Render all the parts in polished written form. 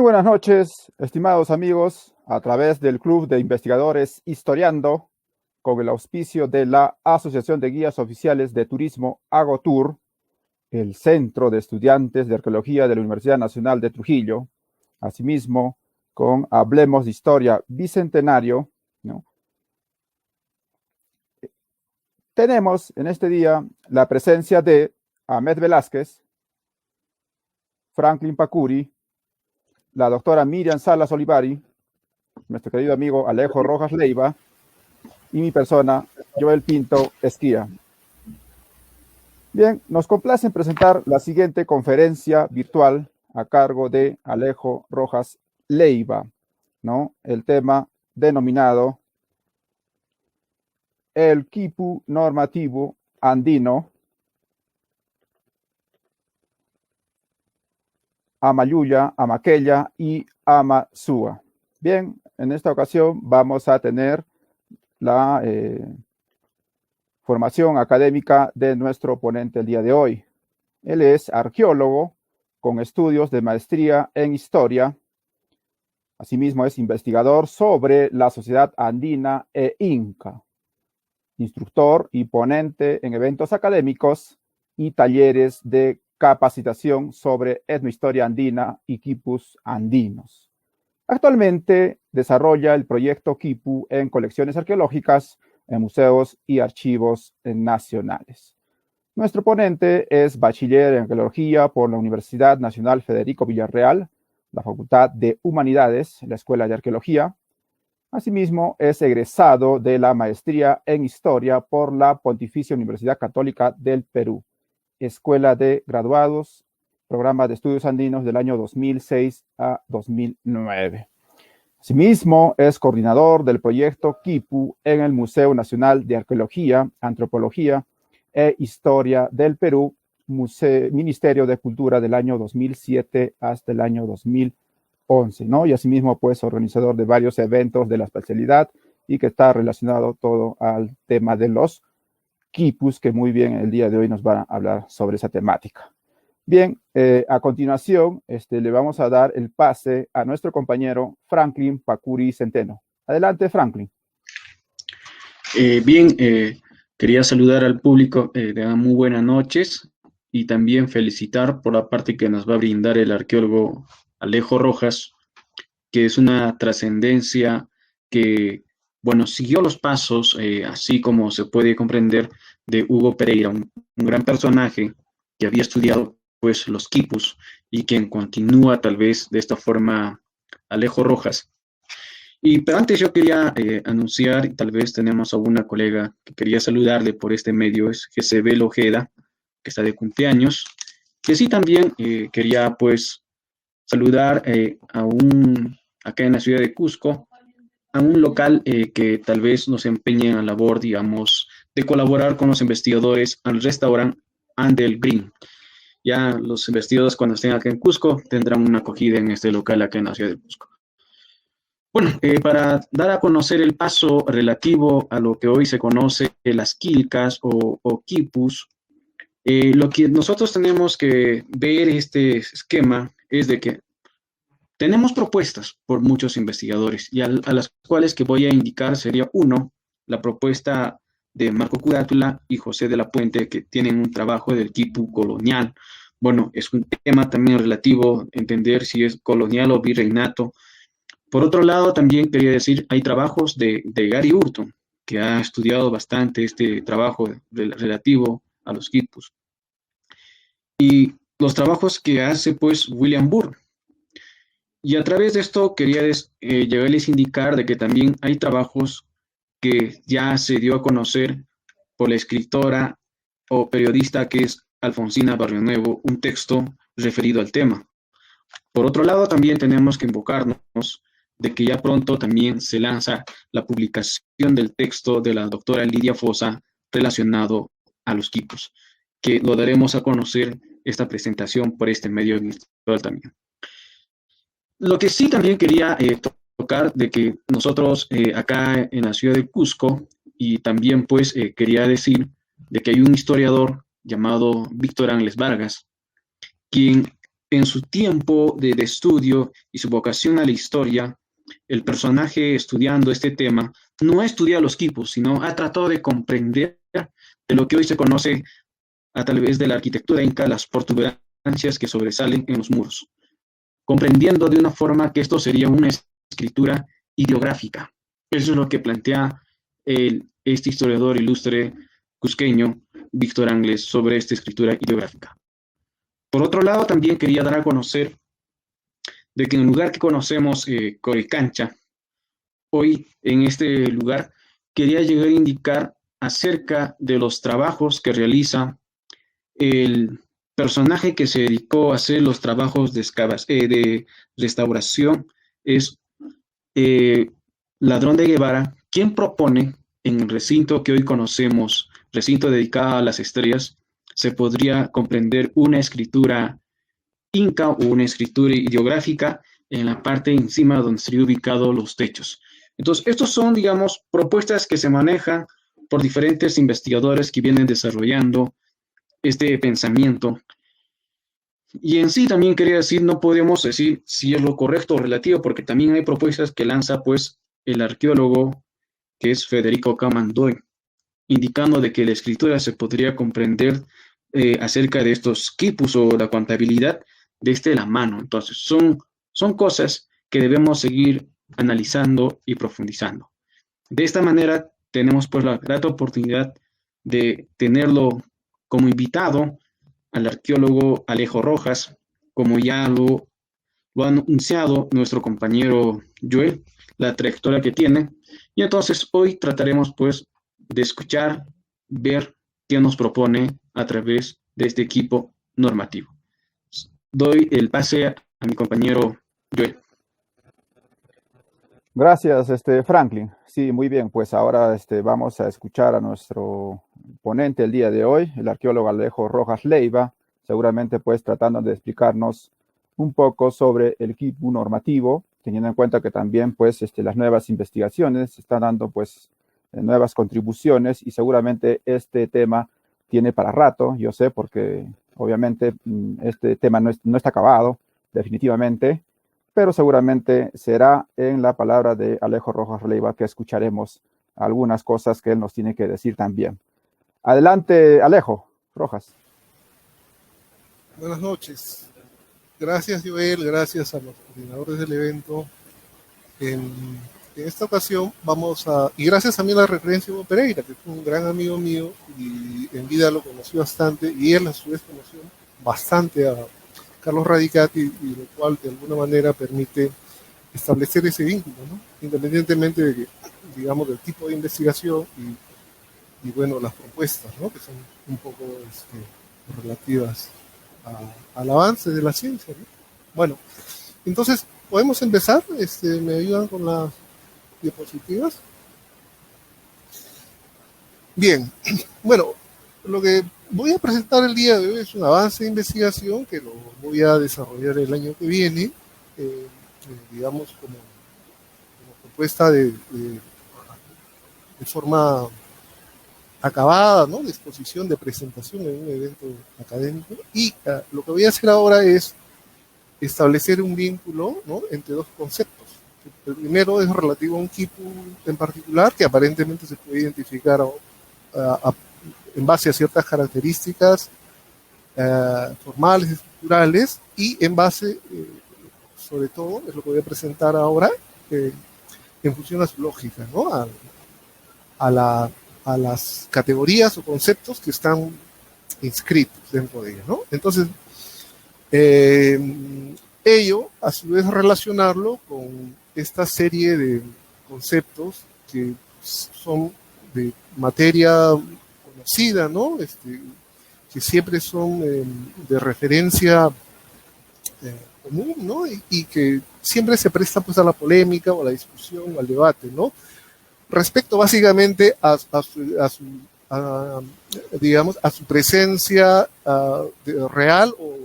buenas noches, estimados amigos, a través del Club de Investigadores Historiando, con el auspicio de la Asociación de Guías Oficiales de Turismo Agotur, el Centro de Estudiantes de Arqueología de la Universidad Nacional de Trujillo, asimismo con Hablemos de Historia Bicentenario, ¿no? Tenemos en este día la presencia de Ahmed Velázquez, Franklin Pacuri, la doctora Miriam Salas Olivari, nuestro querido amigo Alejo Rojas Leiva y mi persona, Joel Pinto Esquía. Bien, nos complace en presentar la siguiente conferencia virtual a cargo de Alejo Rojas Leiva, ¿no? El tema denominado El quipu normativo andino, Amayuya, Amaquella y Amasúa. Bien, en esta ocasión vamos a tener la formación académica de nuestro ponente el día de hoy. Él es arqueólogo con estudios de maestría en historia. Asimismo, es investigador sobre la sociedad andina e inca, instructor y ponente en eventos académicos y talleres de capacitación sobre etnohistoria andina y quipus andinos. Actualmente desarrolla el proyecto Quipu en colecciones arqueológicas, en museos y archivos nacionales. Nuestro ponente es bachiller en arqueología por la Universidad Nacional Federico Villarreal, la Facultad de Humanidades, la Escuela de Arqueología. Asimismo, es egresado de la maestría en historia por la Pontificia Universidad Católica del Perú, Escuela de Graduados, Programa de Estudios Andinos del año 2006 a 2009. Asimismo, es coordinador del proyecto Quipu en el Museo Nacional de Arqueología, Antropología e Historia del Perú, Ministerio de Cultura del año 2007 hasta el año 2011, ¿no? Y asimismo, pues, organizador de varios eventos de la especialidad y que está relacionado todo al tema de los quipus, que muy bien el día de hoy nos va a hablar sobre esa temática. Bien, a continuación le vamos a dar el pase a nuestro compañero Franklin Pacuri Centeno. Adelante, Franklin. Quería saludar al público, de muy buenas noches y también felicitar por la parte que nos va a brindar el arqueólogo Alejo Rojas, que es una trascendencia que, bueno, siguió los pasos, así como se puede comprender, de Hugo Pereira, un gran personaje que había estudiado pues los quipus y quien continúa tal vez de esta forma Alejo Rojas. Pero antes yo quería anunciar, y tal vez tenemos a una colega que quería saludarle por este medio, es Jezebel Ojeda, que está de cumpleaños, que sí también quería pues saludar acá en la ciudad de Cusco, a un local que tal vez nos empeñe en la labor, digamos, de colaborar con los investigadores al restaurante Andel Green. Ya los investigadores cuando estén acá en Cusco tendrán una acogida en este local acá en la ciudad de Cusco. Bueno, para dar a conocer el paso relativo a lo que hoy se conoce las quilcas o quipus, lo que nosotros tenemos que ver este esquema es de que tenemos propuestas por muchos investigadores y a las cuales que voy a indicar sería uno, la propuesta de Marco Curátula y José de la Puente, que tienen un trabajo del quipu colonial. Bueno, es un tema también relativo a entender si es colonial o virreinato. Por otro lado, también quería decir, hay trabajos de Gary Hurton, que ha estudiado bastante este trabajo relativo a los quipus. Y los trabajos que hace, pues, William Burr. Y a través de esto quería llegarles a indicar de que también hay trabajos que ya se dio a conocer por la escritora o periodista que es Alfonsina Barrionuevo, un texto referido al tema. Por otro lado, también tenemos que invocarnos de que ya pronto también se lanza la publicación del texto de la doctora Lidia Fosa relacionado a los quipus, que lo daremos a conocer esta presentación por este medio virtual también. Lo que sí también quería tocar de que nosotros acá en la ciudad de Cusco, y también pues quería decir de que hay un historiador llamado Víctor Ángeles Vargas, quien en su tiempo de estudio y su vocación a la historia, el personaje estudiando este tema no estudia los quipus, sino ha tratado de comprender de lo que hoy se conoce a través de la arquitectura inca, las protuberancias que sobresalen en los muros, comprendiendo de una forma que esto sería una escritura ideográfica. Eso es lo que plantea este historiador ilustre cusqueño, Víctor Angles, sobre esta escritura ideográfica. Por otro lado, también quería dar a conocer de que en el lugar que conocemos, Coricancha, hoy en este lugar quería llegar a indicar acerca de los trabajos que realiza el personaje que se dedicó a hacer los trabajos de restauración, es Ladrón de Guevara, quien propone en el recinto que hoy conocemos, recinto dedicado a las estrellas, se podría comprender una escritura inca o una escritura ideográfica en la parte encima donde estarían ubicados los techos. Entonces, estos son, digamos, propuestas que se manejan por diferentes investigadores que vienen desarrollando este pensamiento. Y en sí también quería decir, no podemos decir si es lo correcto o relativo, porque también hay propuestas que lanza pues el arqueólogo que es Federico Camandoy, indicando de que la escritura se podría comprender acerca de estos quipus o la contabilidad desde la mano. Entonces, son cosas que debemos seguir analizando y profundizando. De esta manera, tenemos pues la grata oportunidad de tenerlo como invitado al arqueólogo Alejo Rojas, como ya lo ha anunciado nuestro compañero Joel, la trayectoria que tiene. Y entonces hoy trataremos pues de escuchar, ver qué nos propone a través de este equipo normativo. Doy el pase a mi compañero Joel. Gracias, Franklin. Sí, muy bien. Pues ahora vamos a escuchar a nuestro ponente el día de hoy, el arqueólogo Alejo Rojas Leiva, seguramente pues tratando de explicarnos un poco sobre el quipu normativo, teniendo en cuenta que también pues las nuevas investigaciones están dando pues nuevas contribuciones y seguramente este tema tiene para rato, yo sé, porque obviamente este tema no está acabado, definitivamente, pero seguramente será en la palabra de Alejo Rojas Leiva que escucharemos algunas cosas que él nos tiene que decir también. Adelante, Alejo Rojas. Buenas noches. Gracias, Joel, gracias a los coordinadores del evento. En esta ocasión y gracias también a la referencia de Hugo Pereira, que fue un gran amigo mío y en vida lo conocí bastante, y él a su vez conoció bastante a Carlos Radicati, y lo cual de alguna manera permite establecer ese vínculo, ¿no? Independientemente de que, digamos, del tipo de investigación y bueno, las propuestas, ¿no? Que son un poco relativas al avance de la ciencia, ¿no? Bueno, entonces, ¿podemos empezar? ¿Me ayudan con las diapositivas? Bien, bueno, lo que voy a presentar el día de hoy es un avance de investigación que lo voy a desarrollar el año que viene, digamos, como propuesta de forma acabada, ¿no? De exposición, de presentación en un evento académico. Y lo que voy a hacer ahora es establecer un vínculo, ¿no? Entre dos conceptos. El primero es relativo a un quipu en particular, que aparentemente se puede identificar en base a ciertas características formales, estructurales, y en base, sobre todo, es lo que voy a presentar ahora, en función a su lógica, ¿no? A las categorías o conceptos que están inscritos dentro de ella, ¿no? Entonces, ello, a su vez, relacionarlo con esta serie de conceptos que son de materia conocida, ¿no? Que siempre son de referencia común, ¿no? Y que siempre se presta pues a la polémica o a la discusión o al debate, ¿no? Respecto básicamente a su presencia real o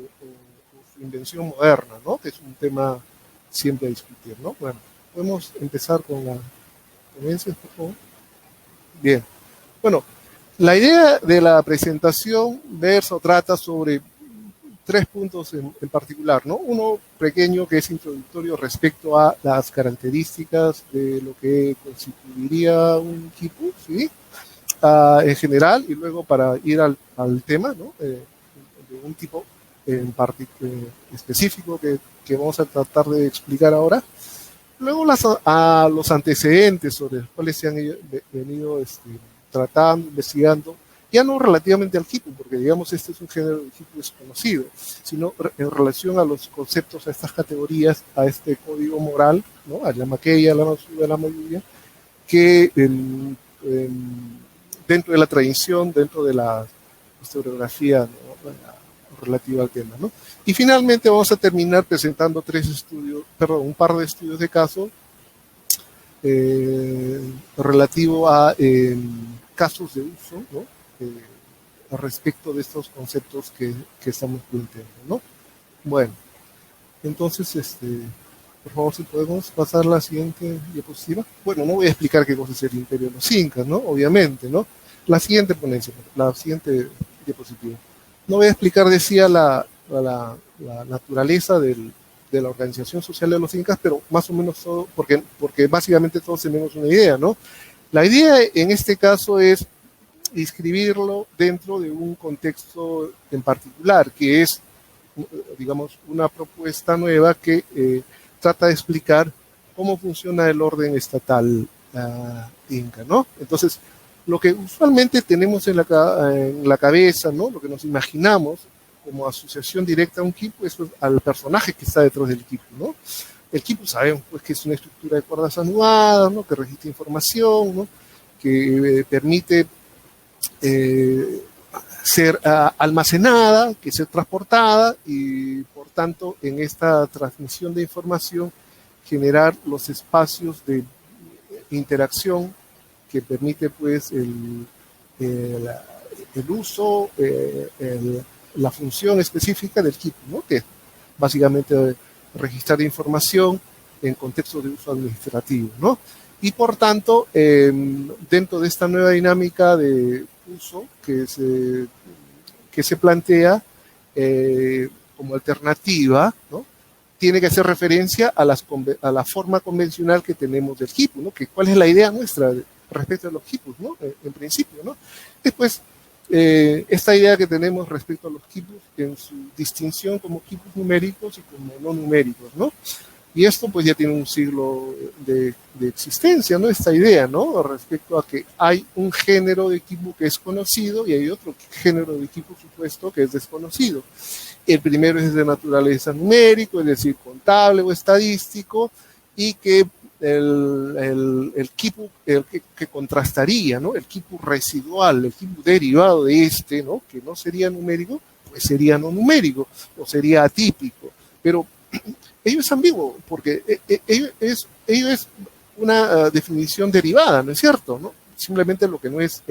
su invención moderna, ¿no? Que es un tema siempre a discutir, ¿no? Bueno, podemos empezar con la ponencia, por favor. Bien. Bueno, la idea de la presentación trata sobre tres puntos en particular, ¿no? Uno pequeño que es introductorio respecto a las características de lo que constituiría un equipo, ¿sí? En general, y luego para ir al tema, ¿no? De un tipo en específico que vamos a tratar de explicar ahora. Luego los antecedentes sobre los cuales se han venido tratando, investigando, ya no relativamente al hipo, porque digamos este es un género de hipo desconocido, sino en relación a los conceptos, a estas categorías, a este código moral, ¿no? A la maqueya, a la masuda, a la mayuya, que dentro de la tradición, dentro de la historiografía, ¿no? Relativa al tema, ¿no? Y finalmente vamos a terminar presentando un par de estudios de caso relativo a casos de uso, ¿no? Respecto de estos conceptos que estamos planteando, ¿no? Bueno, entonces, por favor, si podemos pasar la siguiente diapositiva. Bueno, no voy a explicar qué cosa es el imperio de los incas, ¿no? Obviamente, ¿no? La siguiente ponencia, la siguiente diapositiva. No voy a explicar, decía, la naturaleza de la organización social de los incas, pero más o menos todo, porque básicamente todos tenemos una idea, ¿no? La idea en este caso es inscribirlo dentro de un contexto en particular, que es, digamos, una propuesta nueva que trata de explicar cómo funciona el orden estatal inca, ¿no? Entonces, lo que usualmente tenemos en la cabeza, ¿no? Lo que nos imaginamos como asociación directa a un quipu es al personaje que está detrás del quipu, ¿no? El quipu sabemos pues, que es una estructura de cuerdas anudadas, ¿no? Que registra información, ¿no? Que permite ser almacenada, que ser transportada y por tanto en esta transmisión de información generar los espacios de interacción que permite pues el uso, la función específica del quipu, ¿no? Que es básicamente registrar información en contextos de uso administrativo, ¿no? Y por tanto, dentro de esta nueva dinámica de uso que se plantea como alternativa, ¿no? Tiene que hacer referencia a la forma convencional que tenemos del quipu, ¿no? ¿Cuál es la idea nuestra respecto a los quipus, ¿no? En principio, ¿no? Después, esta idea que tenemos respecto a los quipus en su distinción como quipus numéricos y como no numéricos, ¿no? Y esto pues ya tiene un siglo de existencia, ¿no? Esta idea, ¿no? Respecto a que hay un género de quipu que es conocido y hay otro género de quipu supuesto que es desconocido. El primero es de naturaleza numérico, es decir, contable o estadístico, y que el quipu que contrastaría, ¿no? El quipu residual, el quipu derivado de ¿no? Que no sería numérico, pues sería no numérico o sería atípico. Pero ello es ambiguo, porque ello es una definición derivada, ¿no es cierto? ¿No? Simplemente lo que no es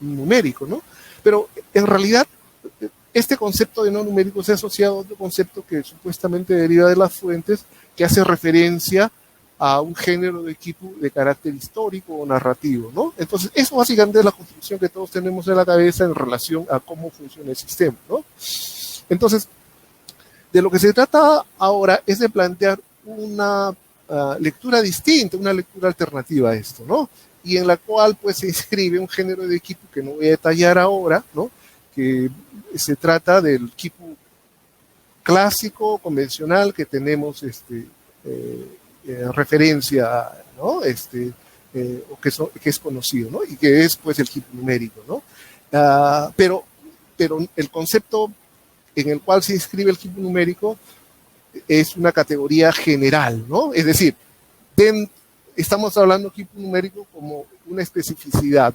numérico, ¿no? Pero en realidad este concepto de no numérico se ha asociado a otro concepto que supuestamente deriva de las fuentes, que hace referencia a un género de quipu de carácter histórico o narrativo, ¿no? Entonces, eso básicamente es la construcción que todos tenemos en la cabeza en relación a cómo funciona el sistema, ¿no? Entonces, de lo que se trata ahora es de plantear una lectura distinta, una lectura alternativa a esto, ¿no? Y en la cual, pues, se inscribe un género de quipu que no voy a detallar ahora, ¿no? Que se trata del quipu clásico, convencional, que tenemos referencia, ¿no? O que es conocido, ¿no? Y que es, pues, el quipu numérico, ¿no? Pero el concepto en el cual se inscribe el quipu numérico es una categoría general, ¿no? Es decir, estamos hablando de quipu numérico como una especificidad,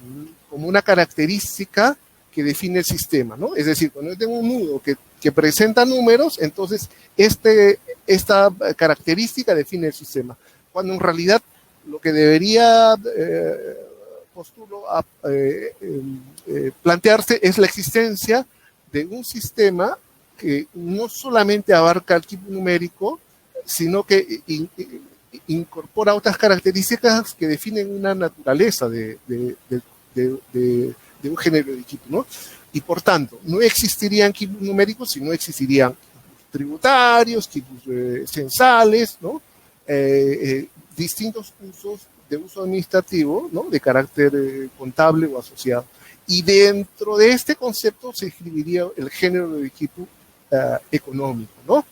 como una característica que define el sistema, ¿no? Es decir, cuando yo tengo un nudo que presenta números, entonces esta característica define el sistema. Cuando en realidad lo que debería plantearse es la existencia de un sistema que no solamente abarca el quipu numérico, sino que incorpora otras características que definen una naturaleza de un género de quipu, ¿no? Y por tanto, no existirían quipus numéricos, sino existirían tributarios, quipus censales, ¿no? Distintos usos de uso administrativo, ¿no? De carácter contable o asociado. Y dentro de este concepto se escribiría el género de quipu económico, ¿no?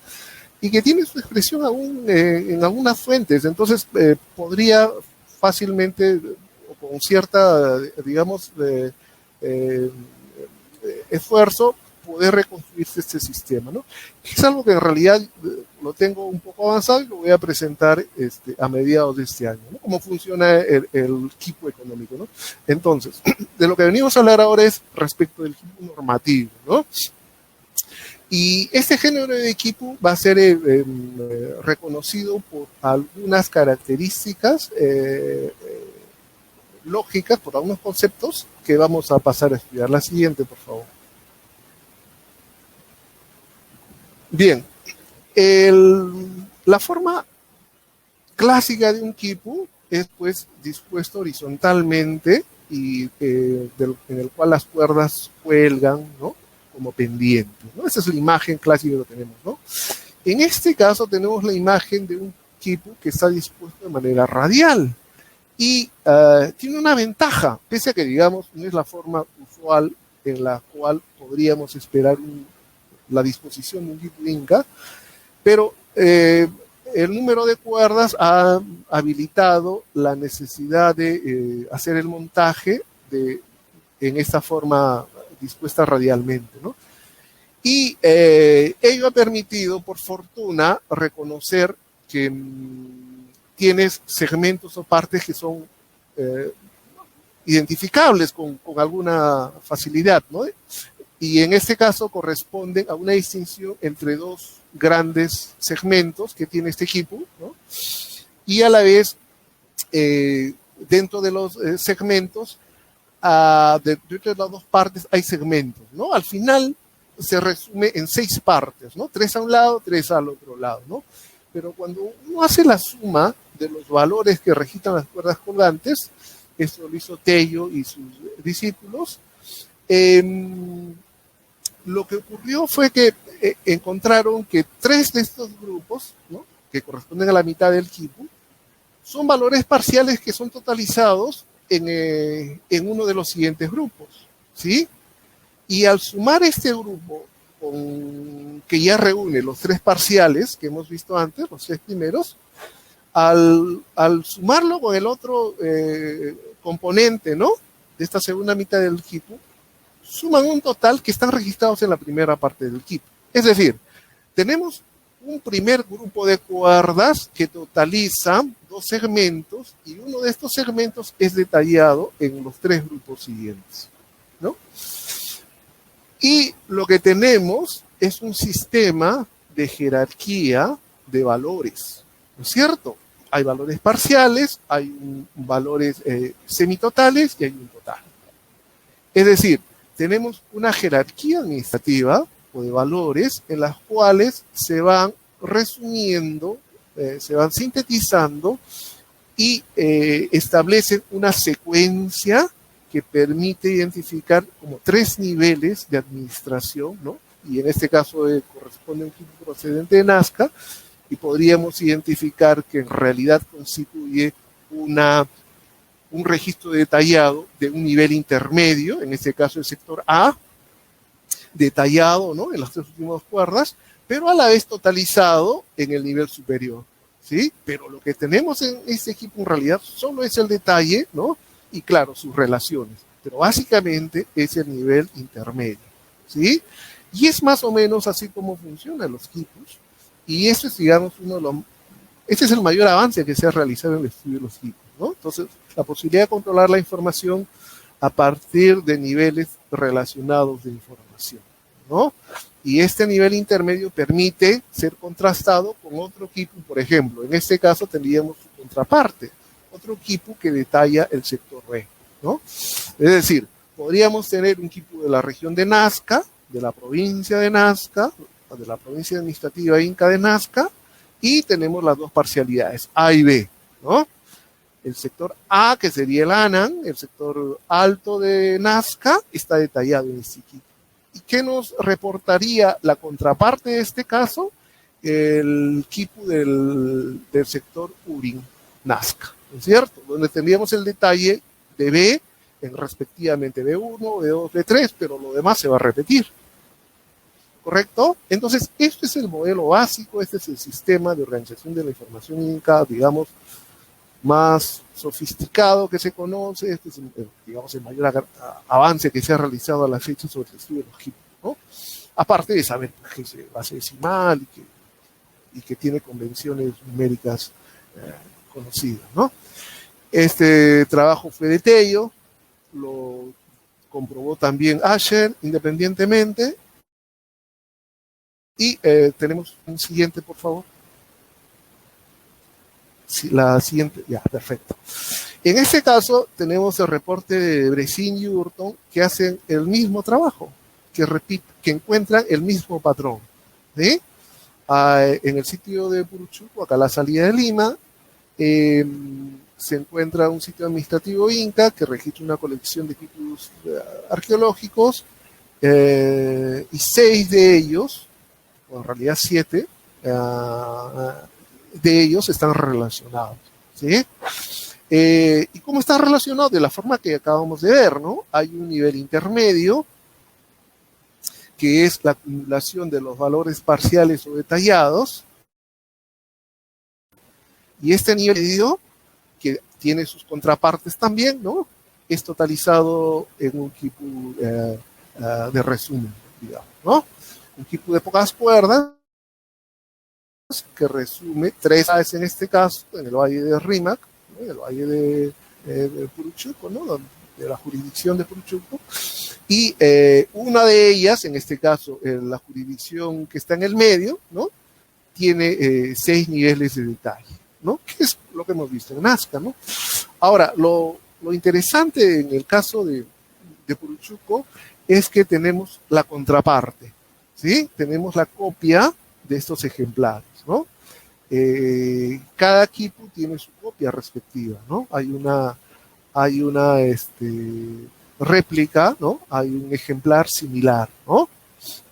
Y que tiene su expresión aún en algunas fuentes. Entonces, podría fácilmente, o con cierta, digamos, esfuerzo, poder reconstruirse este sistema, ¿no? Es algo que en realidad lo tengo un poco avanzado y lo voy a presentar a mediados de este año, ¿no? Cómo funciona el quipu económico, ¿no? Entonces, de lo que venimos a hablar ahora es respecto del quipu normativo, ¿no? Y este género de quipu va a ser reconocido por algunas características lógicas, por algunos conceptos que vamos a pasar a estudiar. La siguiente, por favor. Bien, la forma clásica de un quipu es pues dispuesto horizontalmente y en el cual las cuerdas cuelgan, ¿no? Como pendientes, ¿no? Esa es la imagen clásica que lo tenemos, ¿no? En este caso tenemos la imagen de un quipu que está dispuesto de manera radial y tiene una ventaja, pese a que, digamos, no es la forma usual en la cual podríamos esperar la disposición de un quipu inca, pero el número de cuerdas ha habilitado la necesidad de hacer el montaje en esta forma dispuesta radialmente, ¿no? Y ello ha permitido, por fortuna, reconocer que tienes segmentos o partes que son identificables con alguna facilidad, ¿no? Y en este caso corresponden a una distinción entre dos grandes segmentos que tiene este quipu, ¿no? Y a la vez, dentro de los segmentos, dentro de las dos partes hay segmentos, ¿no? Al final se resume en 6 partes, ¿no? 3 a un lado, 3 al otro lado, ¿no? Pero cuando uno hace la suma de los valores que registran las cuerdas colgantes, esto lo hizo Tello y sus discípulos, lo que ocurrió fue que encontraron que 3 de estos grupos, ¿no? Que corresponden a la mitad del quipu, son valores parciales que son totalizados en uno de los siguientes grupos, ¿sí? Y al sumar este grupo que ya reúne los 3 parciales que hemos visto antes, los 3 primeros, al sumarlo con el otro componente, ¿no? De esta segunda mitad del quipu, suman un total que están registrados en la primera parte del quipu. Es decir, tenemos un primer grupo de cuerdas que totaliza 2 segmentos y uno de estos segmentos es detallado en los 3 grupos siguientes, ¿no? Y lo que tenemos es un sistema de jerarquía de valores, ¿no es cierto? Hay valores parciales, hay valores semitotales y hay un total. Es decir, tenemos una jerarquía administrativa o de valores en las cuales se van resumiendo, se van sintetizando y establecen una secuencia que permite identificar como 3 niveles de administración, ¿no? Y en este caso corresponde a un quipu procedente de Nazca, y podríamos identificar que en realidad constituye un registro detallado de un nivel intermedio, en este caso el sector A, detallado, ¿no? En las 3 últimas cuerdas, pero a la vez totalizado en el nivel superior, ¿sí? Pero lo que tenemos en este quipu en realidad solo es el detalle, ¿no? Y claro, sus relaciones, pero básicamente es el nivel intermedio, ¿sí? Y es más o menos así como funcionan los quipus, y eso es, digamos, este es el mayor avance que se ha realizado en el estudio de los quipus, ¿no? Entonces, la posibilidad de controlar la información a partir de niveles relacionados de información, ¿no? Y este nivel intermedio permite ser contrastado con otro quipu, por ejemplo, en este caso tendríamos su contraparte, otro quipu que detalla el sector B, ¿no? Es decir, podríamos tener un quipu de la región de Nazca, de la provincia de Nazca, de la provincia administrativa inca de Nazca, y tenemos las 2 parcialidades, A y B, ¿no? El sector A, que sería el Anan, el sector alto de Nazca, está detallado en este quipu, ¿qué nos reportaría la contraparte de este caso? El equipo del sector URIN-Nazca, ¿no es cierto? Donde tendríamos el detalle de B en respectivamente B1, B2, B3, pero lo demás se va a repetir. ¿Correcto? Entonces, este es el modelo básico, este es el sistema de organización de la información Inca, digamos, más sofisticado que se conoce, este es, digamos, el mayor avance que se ha realizado a la fecha sobre el estudio de los equipos, ¿no? Aparte de saber que es base decimal y que tiene convenciones numéricas conocidas, ¿no? Este trabajo fue de Tello, lo comprobó también Asher independientemente. Y tenemos un siguiente, por favor. Sí, la siguiente, ya, perfecto. En este caso tenemos el reporte de Bressin y Hurton que hacen el mismo trabajo, que encuentran el mismo patrón, ¿sí? En el sitio de Puruchuco, acá a la salida de Lima, se encuentra un sitio administrativo Inca que registra una colección de equipos arqueológicos y 6 de ellos, o en realidad 7, de ellos están relacionados, ¿sí? ¿Y cómo están relacionados? De la forma que acabamos de ver, ¿no? Hay un nivel intermedio, que es la acumulación de los valores parciales o detallados, y este nivel medio, que tiene sus contrapartes también, ¿no? Es totalizado en un equipo de resumen, digamos, ¿no? Un equipo de pocas cuerdas que resume 3 AES en este caso, en el valle de Rímac, ¿no? En el valle de Puruchuco, ¿no? De la jurisdicción de Puruchuco, y una de ellas, en este caso, la jurisdicción que está en el medio, ¿no? Tiene 6 niveles de detalle, ¿no? Que es lo que hemos visto en Nazca, ¿no? Ahora, lo interesante en el caso de Puruchuco es que tenemos la contraparte, ¿sí? Tenemos la copia de estos ejemplares, ¿no? Cada equipo tiene su copia respectiva, ¿no? Hay una réplica, ¿no? Hay un ejemplar similar, ¿no?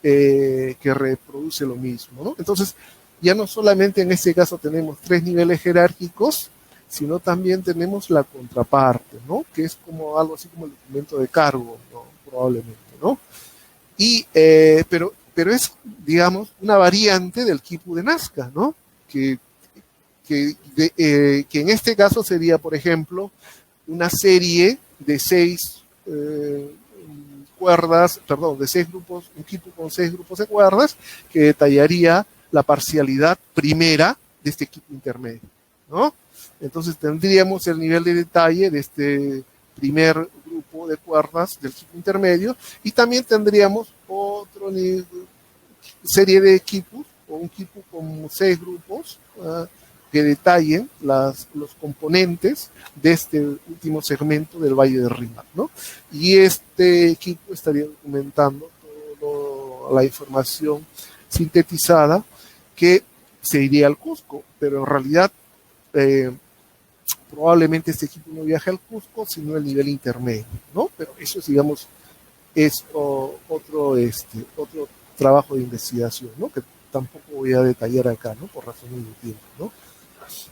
Que reproduce lo mismo, ¿no? Entonces, ya no solamente en este caso tenemos 3 niveles jerárquicos, sino también tenemos la contraparte, ¿no? Que es como algo así como el documento de cargo, ¿no? Probablemente, ¿no? Y, pero es, digamos, una variante del Quipu de Nazca, ¿no? Que en este caso sería, por ejemplo, una serie de 6 cuerdas, perdón, de 6 grupos, un Quipu con 6 grupos de cuerdas, que detallaría la parcialidad primera de este Quipu intermedio, ¿no? Entonces tendríamos el nivel de detalle de este primer grupo de cuerdas del Quipu intermedio, y también tendríamos otro serie de equipos, o un equipo con 6 grupos que detallen los componentes de este último segmento del Valle de Rímac, ¿no? Y este equipo estaría documentando toda la información sintetizada que se iría al Cusco, pero en realidad probablemente este equipo no viaje al Cusco, sino al nivel intermedio, ¿no? Pero eso, digamos, es otro trabajo de investigación, ¿no? Que tampoco voy a detallar acá, ¿no? Por razones de tiempo, ¿no?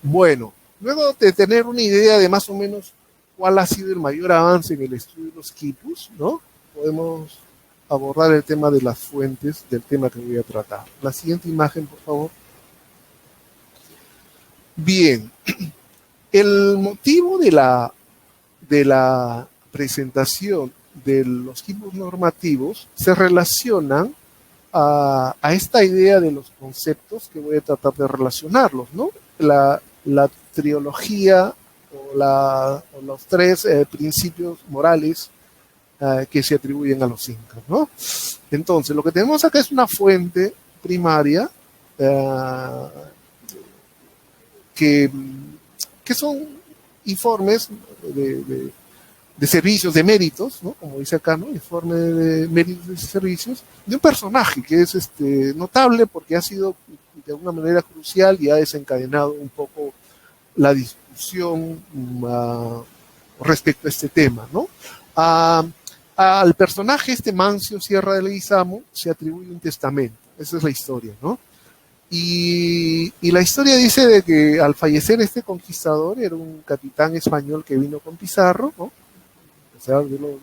Bueno, luego de tener una idea de más o menos cuál ha sido el mayor avance en el estudio de los quipus, ¿no? Podemos abordar el tema de las fuentes del tema que voy a tratar. La siguiente imagen, por favor. Bien, el motivo de la presentación de los quipus normativos se relacionan a esta idea de los conceptos que voy a tratar de relacionarlos, ¿no? La triología o los 3 principios morales que se atribuyen a los incas, ¿no? Entonces, lo que tenemos acá es una fuente primaria que son informes de servicios, de méritos, ¿no? Como dice acá, ¿no? Informe de méritos y servicios de un personaje que es notable porque ha sido de alguna manera crucial y ha desencadenado un poco la discusión respecto a este tema, ¿no? al personaje Mancio Sierra de Leguizamo se atribuye un testamento. Esa es la historia, ¿no? Y la historia dice de que al fallecer este conquistador, era un capitán español que vino con Pizarro, ¿no? O sea, de los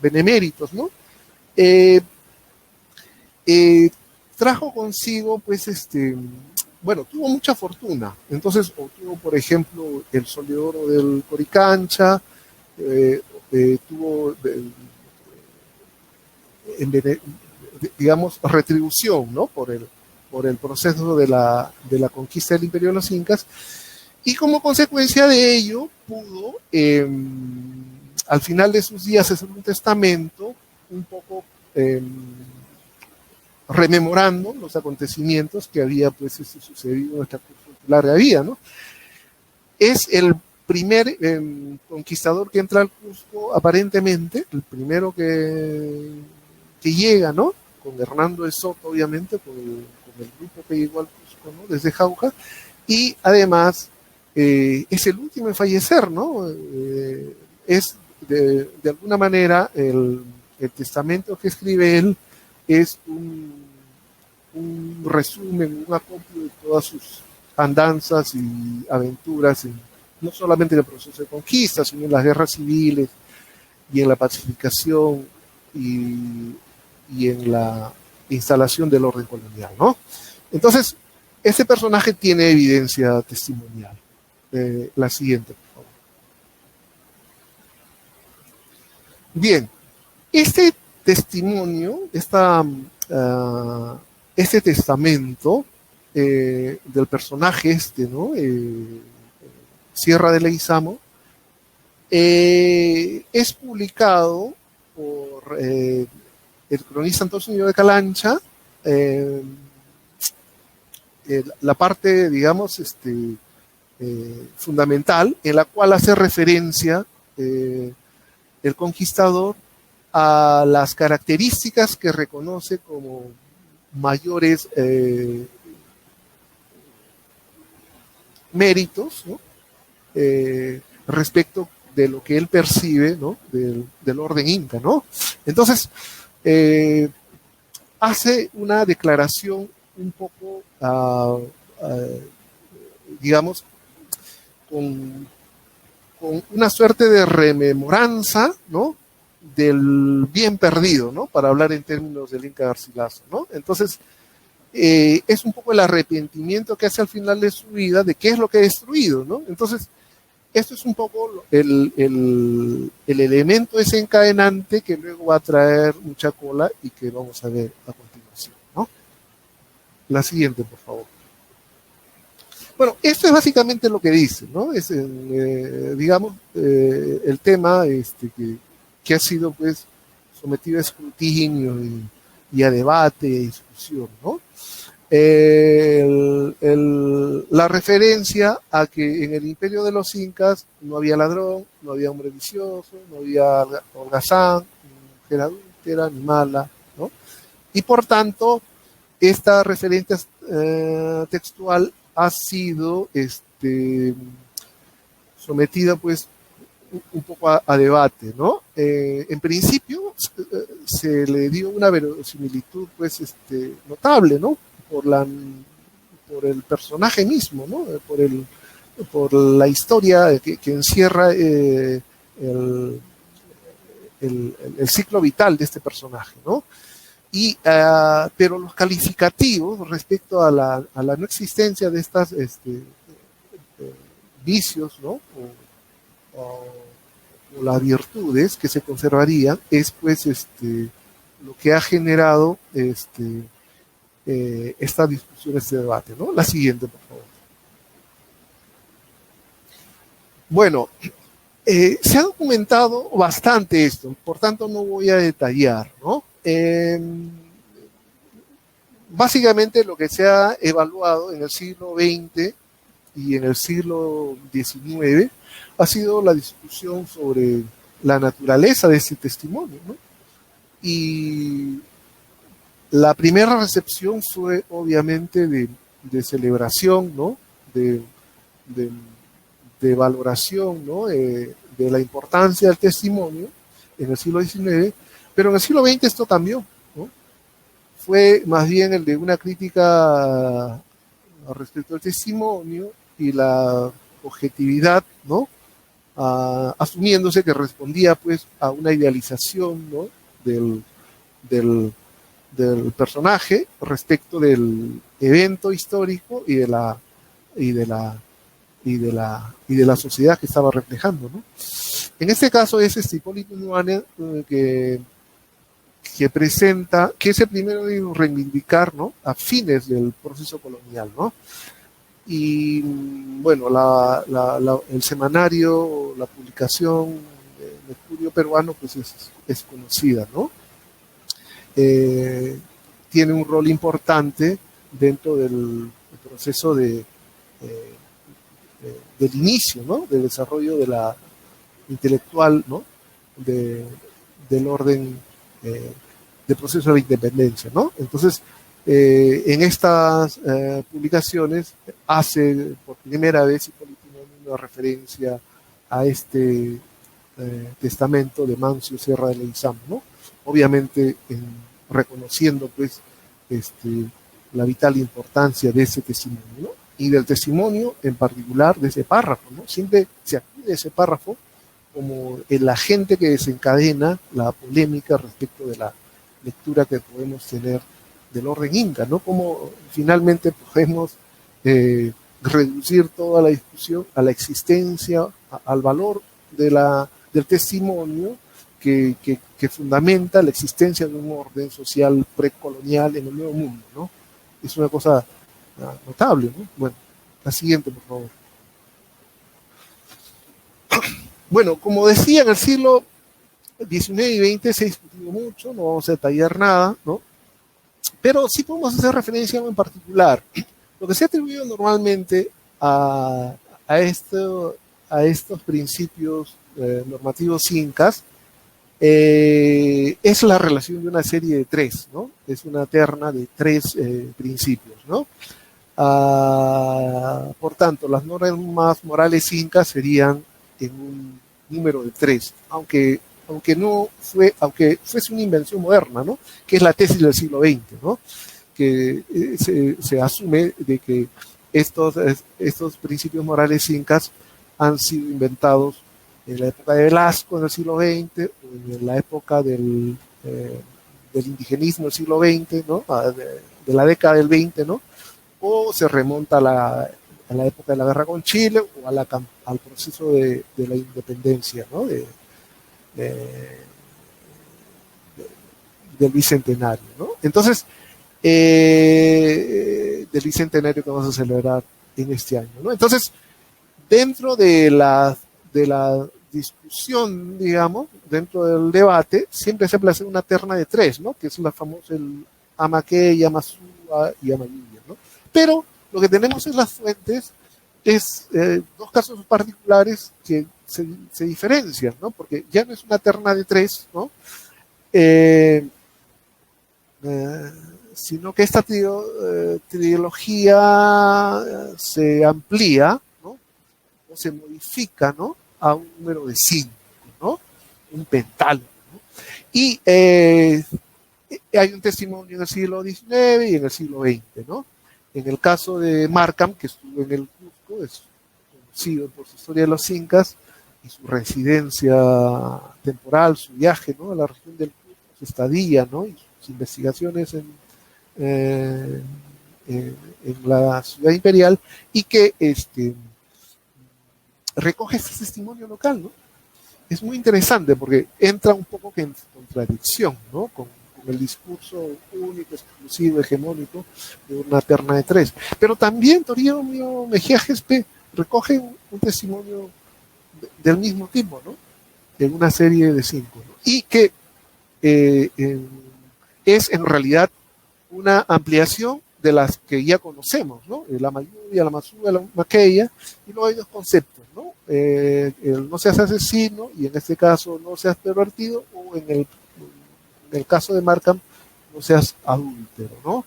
beneméritos, ¿no? Trajo consigo, pues, bueno, tuvo mucha fortuna. Entonces obtuvo, por ejemplo, el Sol de Oro del Coricancha, tuvo, digamos, retribución, ¿no? Por el proceso de la conquista del Imperio de los Incas, y como consecuencia de ello pudo, al final de sus días, hacer un testamento un poco rememorando los acontecimientos que había, pues, sucedido en esta larga vida, ¿no? Es el primer conquistador que entra al Cusco, aparentemente, el primero que llega, ¿no? Con Hernando de Soto, obviamente, con el grupo que llegó al Cusco, ¿no? Desde Jauja, y además es el último en fallecer, ¿no? Es de alguna manera el testamento que escribe él es un resumen, un acopio de todas sus andanzas y aventuras, no solamente en el proceso de conquista, sino en las guerras civiles y en la pacificación y en la instalación del orden colonial, ¿no? Entonces, este personaje tiene evidencia testimonial. La siguiente, por favor. Bien, este testimonio, este testamento del personaje ¿no? Sierra de Leguizamo, es publicado por el cronista Antonio de Calancha, la parte, digamos, fundamental, en la cual hace referencia el conquistador a las características que reconoce como mayores méritos, ¿no? Respecto de lo que él percibe, ¿no? del orden inca, ¿no? Entonces, hace una declaración un poco, digamos, con una suerte de rememoranza, ¿no? Del bien perdido, ¿no? Para hablar en términos del Inca Garcilaso, ¿no? Entonces, es un poco el arrepentimiento que hace al final de su vida de qué es lo que ha destruido, ¿no? Entonces, esto es un poco el elemento desencadenante que luego va a traer mucha cola y que vamos a ver a continuación, ¿no? La siguiente, por favor. Bueno, esto es básicamente lo que dice, ¿no? Es, digamos, el tema que ha sido, pues, sometido a escrutinio y a debate y a discusión, ¿no? La referencia a que en el imperio de los incas no había ladrón, no había hombre vicioso, no había holgazán, mujer adúltera, ni mala, ¿no? Y por tanto, esta referencia textual ha sido sometida, pues, un poco a debate, ¿no? En principio se le dio una verosimilitud, pues, notable, ¿no? Por el personaje mismo, ¿no? Por la historia que encierra el ciclo vital de este personaje, ¿no? Pero los calificativos respecto a la no existencia de estas vicios, ¿no? O las virtudes que se conservarían es, pues, lo que ha generado esta discusión, este debate, ¿no? La siguiente, por favor. Bueno, se ha documentado bastante esto, por tanto no voy a detallar, ¿no? Básicamente lo que se ha evaluado en el siglo XX y en el siglo XIX ha sido la discusión sobre la naturaleza de este testimonio, ¿no? Y la primera recepción fue obviamente de celebración, ¿no? De valoración, ¿no? De la importancia del testimonio en el siglo XIX, Pero en el siglo XX esto cambió, ¿no? Fue más bien el de una crítica respecto al testimonio y la objetividad, ¿no? Asumiéndose que respondía pues a una idealización, ¿no? del, del personaje respecto del evento histórico y de la sociedad que estaba reflejando, ¿no? En este caso es Hipólito Unanue que presenta, que es el primero en reivindicar, ¿no? A fines del proceso colonial, ¿no? Y bueno, el semanario, la publicación de Mercurio Peruano, pues es conocida, ¿no? Tiene un rol importante dentro del proceso del inicio, ¿no? Del desarrollo de la intelectual, ¿no? Del orden del proceso de independencia, ¿no? Entonces, en estas publicaciones hace por primera vez Hipólito Unanue una referencia a este testamento de Mancio Serra de Leizamo, ¿no? Obviamente reconociendo pues la vital importancia de ese testimonio, ¿no? Y del testimonio en particular de ese párrafo, ¿no? Siempre se acude a ese párrafo como el agente que desencadena la polémica respecto de la lectura que podemos tener del orden inca, ¿no? Como finalmente podemos reducir toda la discusión a la existencia, al valor del testimonio que fundamenta la existencia de un orden social precolonial en el Nuevo Mundo, ¿no? Es una cosa notable, ¿no? Bueno, la siguiente, por favor. Bueno, como decía, en el siglo XIX y XX se ha discutido mucho, no vamos a detallar nada, ¿no? Pero sí podemos hacer referencia a algo en particular. Lo que se ha atribuido normalmente a estos principios normativos incas es la relación de una serie de tres, ¿no? Es una terna de tres principios, ¿no? Por tanto, las normas morales incas serían en un número de tres, aunque fuese una invención moderna, ¿no? Que es la tesis del siglo XX, ¿no? Que se asume de que estos principios morales incas han sido inventados en la época de Velasco en el siglo XX, o en la época del indigenismo del siglo XX, ¿no? De la década del 20, ¿no? O se remonta a la época de la guerra con Chile o al proceso de la independencia, ¿no? Del bicentenario, ¿no? Entonces, del bicentenario que vamos a celebrar en este año, ¿no? Entonces, dentro de la discusión, digamos, dentro del debate, siempre se hace una terna de tres, ¿no? Que es la famosa el Amaqué, Yamasúa y Amayuya, ¿no? Pero lo que tenemos en las fuentes es dos casos particulares que se diferencian, ¿no? Porque ya no es una terna de tres, ¿no? Sino que esta trilogía se amplía, ¿no? O se modifica, ¿no? A un número de 5, ¿no? Un pentálogo, ¿no? Y hay un testimonio en el siglo XIX y en el siglo XX, ¿no? En el caso de Markham, que estuvo en el Cusco, es conocido por su historia de los incas y su residencia temporal, su viaje, ¿no? A la región del Cusco, su estadía, ¿no? Y sus investigaciones en la ciudad imperial, y que recoge este testimonio local, ¿no? Es muy interesante porque entra un poco en contradicción, ¿no? Con el discurso único, exclusivo, hegemónico de una terna de tres. Pero también Toribio Mejía Gespe recoge un testimonio del mismo tipo, ¿no? En una serie de 5, ¿no? Y que es en realidad una ampliación de las que ya conocemos, ¿no? La Amayuya, la Masúa, la Maqueya, y luego hay dos conceptos, ¿no? El no seas asesino, y en este caso no seas pervertido, o en el caso de Markham, no seas adúltero, ¿no?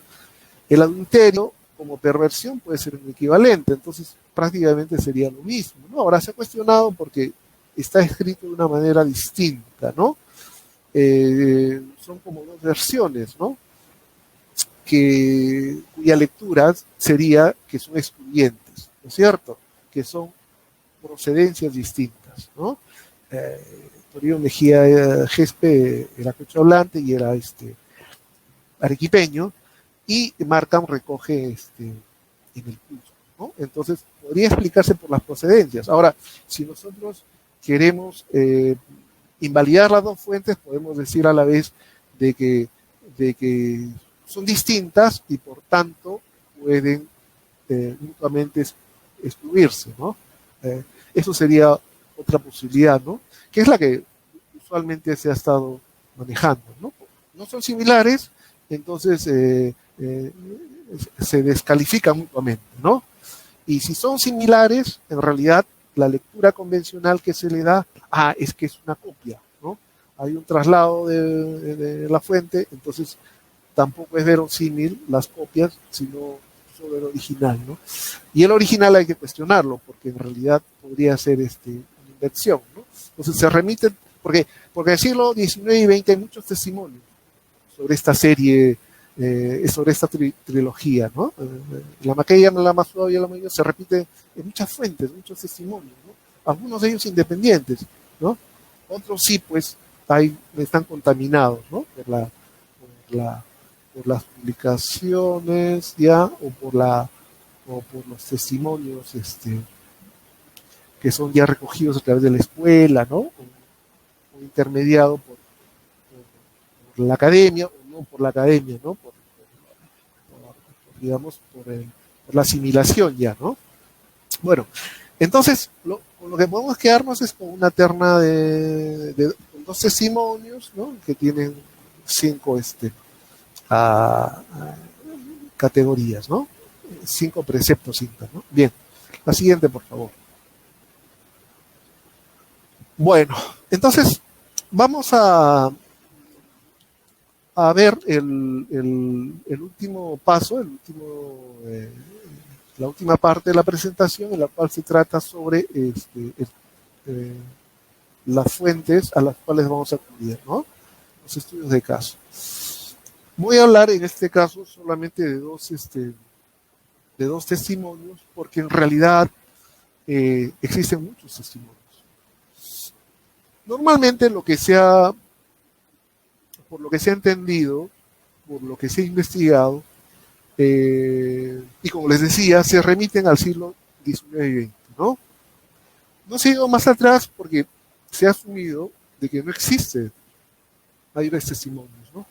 El adulterio como perversión puede ser un equivalente, entonces prácticamente sería lo mismo, ¿no? Ahora se ha cuestionado porque está escrito de una manera distinta, ¿no? son como dos versiones, ¿no? Cuya lectura sería que son excluyentes, ¿no es cierto? Que son procedencias distintas, ¿no? Toribio Mejía Gespe era quechua-hablante y era arequipeño, y Markham recoge en el Cusco, ¿no? Entonces, podría explicarse por las procedencias. Ahora, si nosotros queremos invalidar las dos fuentes, podemos decir a la vez de que son distintas y por tanto pueden mutuamente excluirse, ¿no? Eso sería otra posibilidad, ¿no? Que es la que usualmente se ha estado manejando, ¿no? No son similares, entonces se descalifican mutuamente, ¿no? Y si son similares, en realidad la lectura convencional que se le da, es que es una copia, ¿no? Hay un traslado de la fuente, entonces tampoco es verosímil las copias, sino sobre el original, ¿no? Y el original hay que cuestionarlo, porque en realidad podría ser una inversión, ¿no? Entonces se remiten, porque en el siglo XIX y XX hay muchos testimonios sobre esta serie, sobre esta trilogía, ¿no? La Maqueya, la Masua y la Mayor se repite en muchas fuentes, muchos testimonios, ¿no? Algunos de ellos independientes, ¿no? Otros sí, pues, están contaminados, ¿no? Por las publicaciones, ya, o por los testimonios que son ya recogidos a través de la escuela, ¿no? O intermediado por la academia, o no por la academia, ¿no? Digamos, por la asimilación ya, ¿no? Bueno, entonces, con lo que podemos quedarnos es con una terna con dos testimonios, ¿no? Que tienen 5 categorías, ¿no? 5 preceptos, ¿no? Bien, la siguiente, por favor. Bueno, entonces vamos a ver el último paso, la última parte de la presentación, en la cual se trata sobre las fuentes a las cuales vamos a acudir, ¿no? Los estudios de caso. Voy a hablar en este caso solamente de dos testimonios, porque en realidad existen muchos testimonios. Normalmente por lo que se ha entendido, por lo que se ha investigado, y como les decía, se remiten al siglo XIX y XX, ¿no? No se ha ido más atrás porque se ha asumido de que no existe mayores testimonios, ¿no?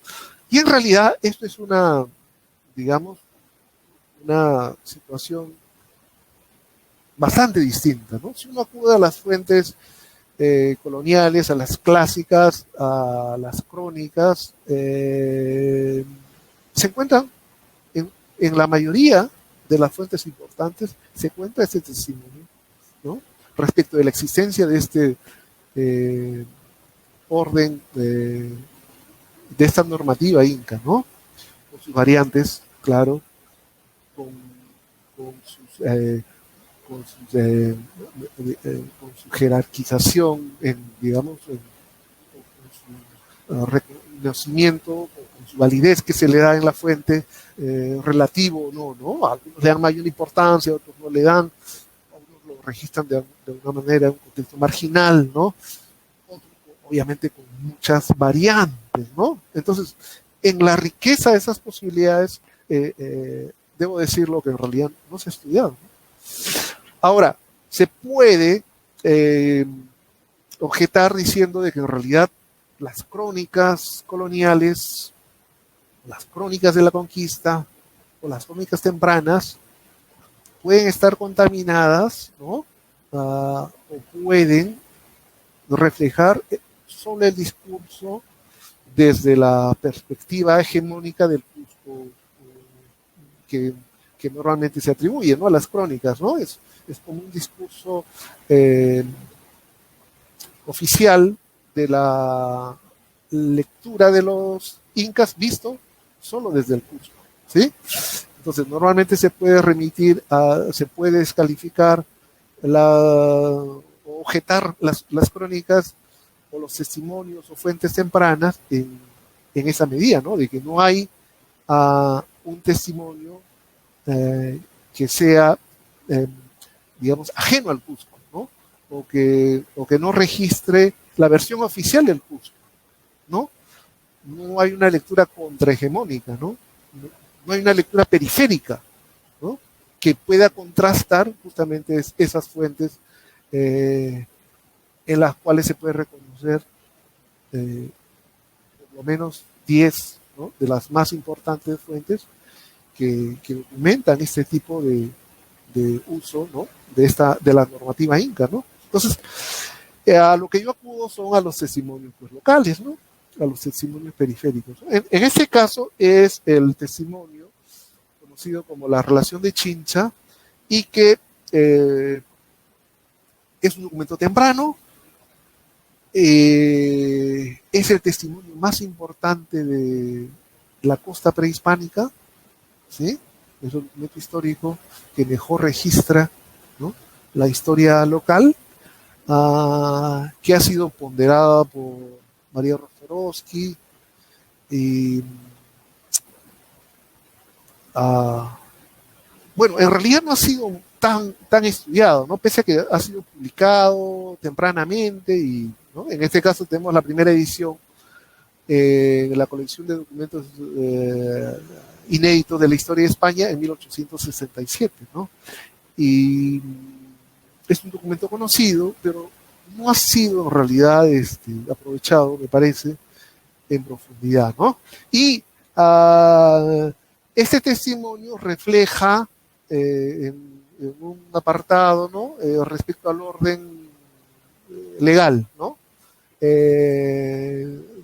Y en realidad esto es digamos, una situación bastante distinta, ¿no? Si uno acude a las fuentes coloniales, a las clásicas, a las crónicas, se encuentran en la mayoría de las fuentes importantes, se encuentra este testimonio, ¿no? Respecto de la existencia de este orden de esta normativa inca, ¿no? Con sus variantes, claro, con su jerarquización, digamos, con su reconocimiento, con su validez que se le da en la fuente, relativo o no, ¿no? Algunos le dan mayor importancia, otros no le dan, algunos lo registran de una manera, en un contexto marginal, ¿no? Otros, obviamente, con muchas variantes, ¿no? Entonces, en la riqueza de esas posibilidades, debo decirlo que en realidad no se ha estudiado, ¿no? Ahora, se puede objetar diciendo de que en realidad las crónicas coloniales, las crónicas de la conquista o las crónicas tempranas pueden estar contaminadas, ¿no? O pueden reflejar solo el discurso desde la perspectiva hegemónica del Cusco que normalmente se atribuye, ¿no? A las crónicas, ¿no? Es como un discurso oficial de la lectura de los incas visto solo desde el Cusco, ¿sí? Entonces, normalmente se puede se puede descalificar o objetar las crónicas o los testimonios o fuentes tempranas en esa medida, ¿no? De que no hay un testimonio que sea, digamos, ajeno al Cusco, ¿no? O que no registre la versión oficial del Cusco, ¿no? No hay una lectura contrahegemónica, ¿no? No hay una lectura periférica, ¿no? Que pueda contrastar justamente esas fuentes en las cuales se puede reconocer por lo menos 10, ¿no? De las más importantes fuentes que documentan este tipo de uso, ¿no? de la normativa inca, ¿no? Entonces, a lo que yo acudo son a los testimonios, pues, locales, ¿no? A los testimonios periféricos. En este caso es el testimonio conocido como la relación de Chincha, y que es un documento temprano, es el testimonio más importante de la costa prehispánica, ¿sí? Es un documento histórico que mejor registra, ¿no? La historia local, que ha sido ponderada por María Rosterowski y bueno, en realidad no ha sido tan estudiado, ¿no? Pese a que ha sido publicado tempranamente y, ¿no? En este caso tenemos la primera edición de la colección de documentos inéditos de la historia de España en 1867, ¿no? Y es un documento conocido, pero no ha sido en realidad aprovechado, me parece, en profundidad, ¿no? Y este testimonio refleja en un apartado, ¿no? Respecto al orden legal, ¿no?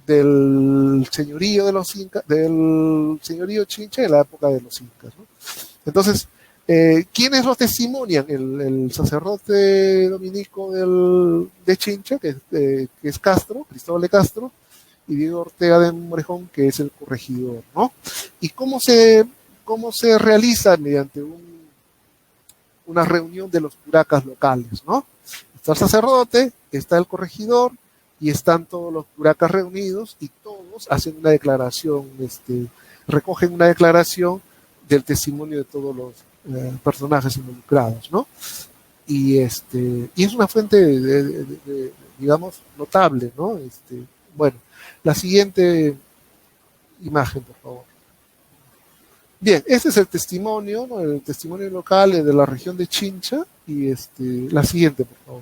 Del señorío de los incas, del señorío Chincha en la época de los incas, ¿no? Entonces, ¿quiénes lo testimonian? El sacerdote dominico de Chincha, que es Castro, Cristóbal de Castro, y Diego Ortega de Morejón, que es el corregidor, ¿no? ¿Y cómo se realiza? Mediante una reunión de los curacas locales, ¿no? Está el sacerdote, está el corregidor, y están todos los curacas reunidos, y todos hacen una declaración, recogen una declaración del testimonio de todos los personajes involucrados, ¿no? Y es una fuente, digamos, notable, ¿no? Bueno, la siguiente imagen, por favor. Bien, este es el testimonio, ¿no? El testimonio local de la región de Chincha, y la siguiente, por favor.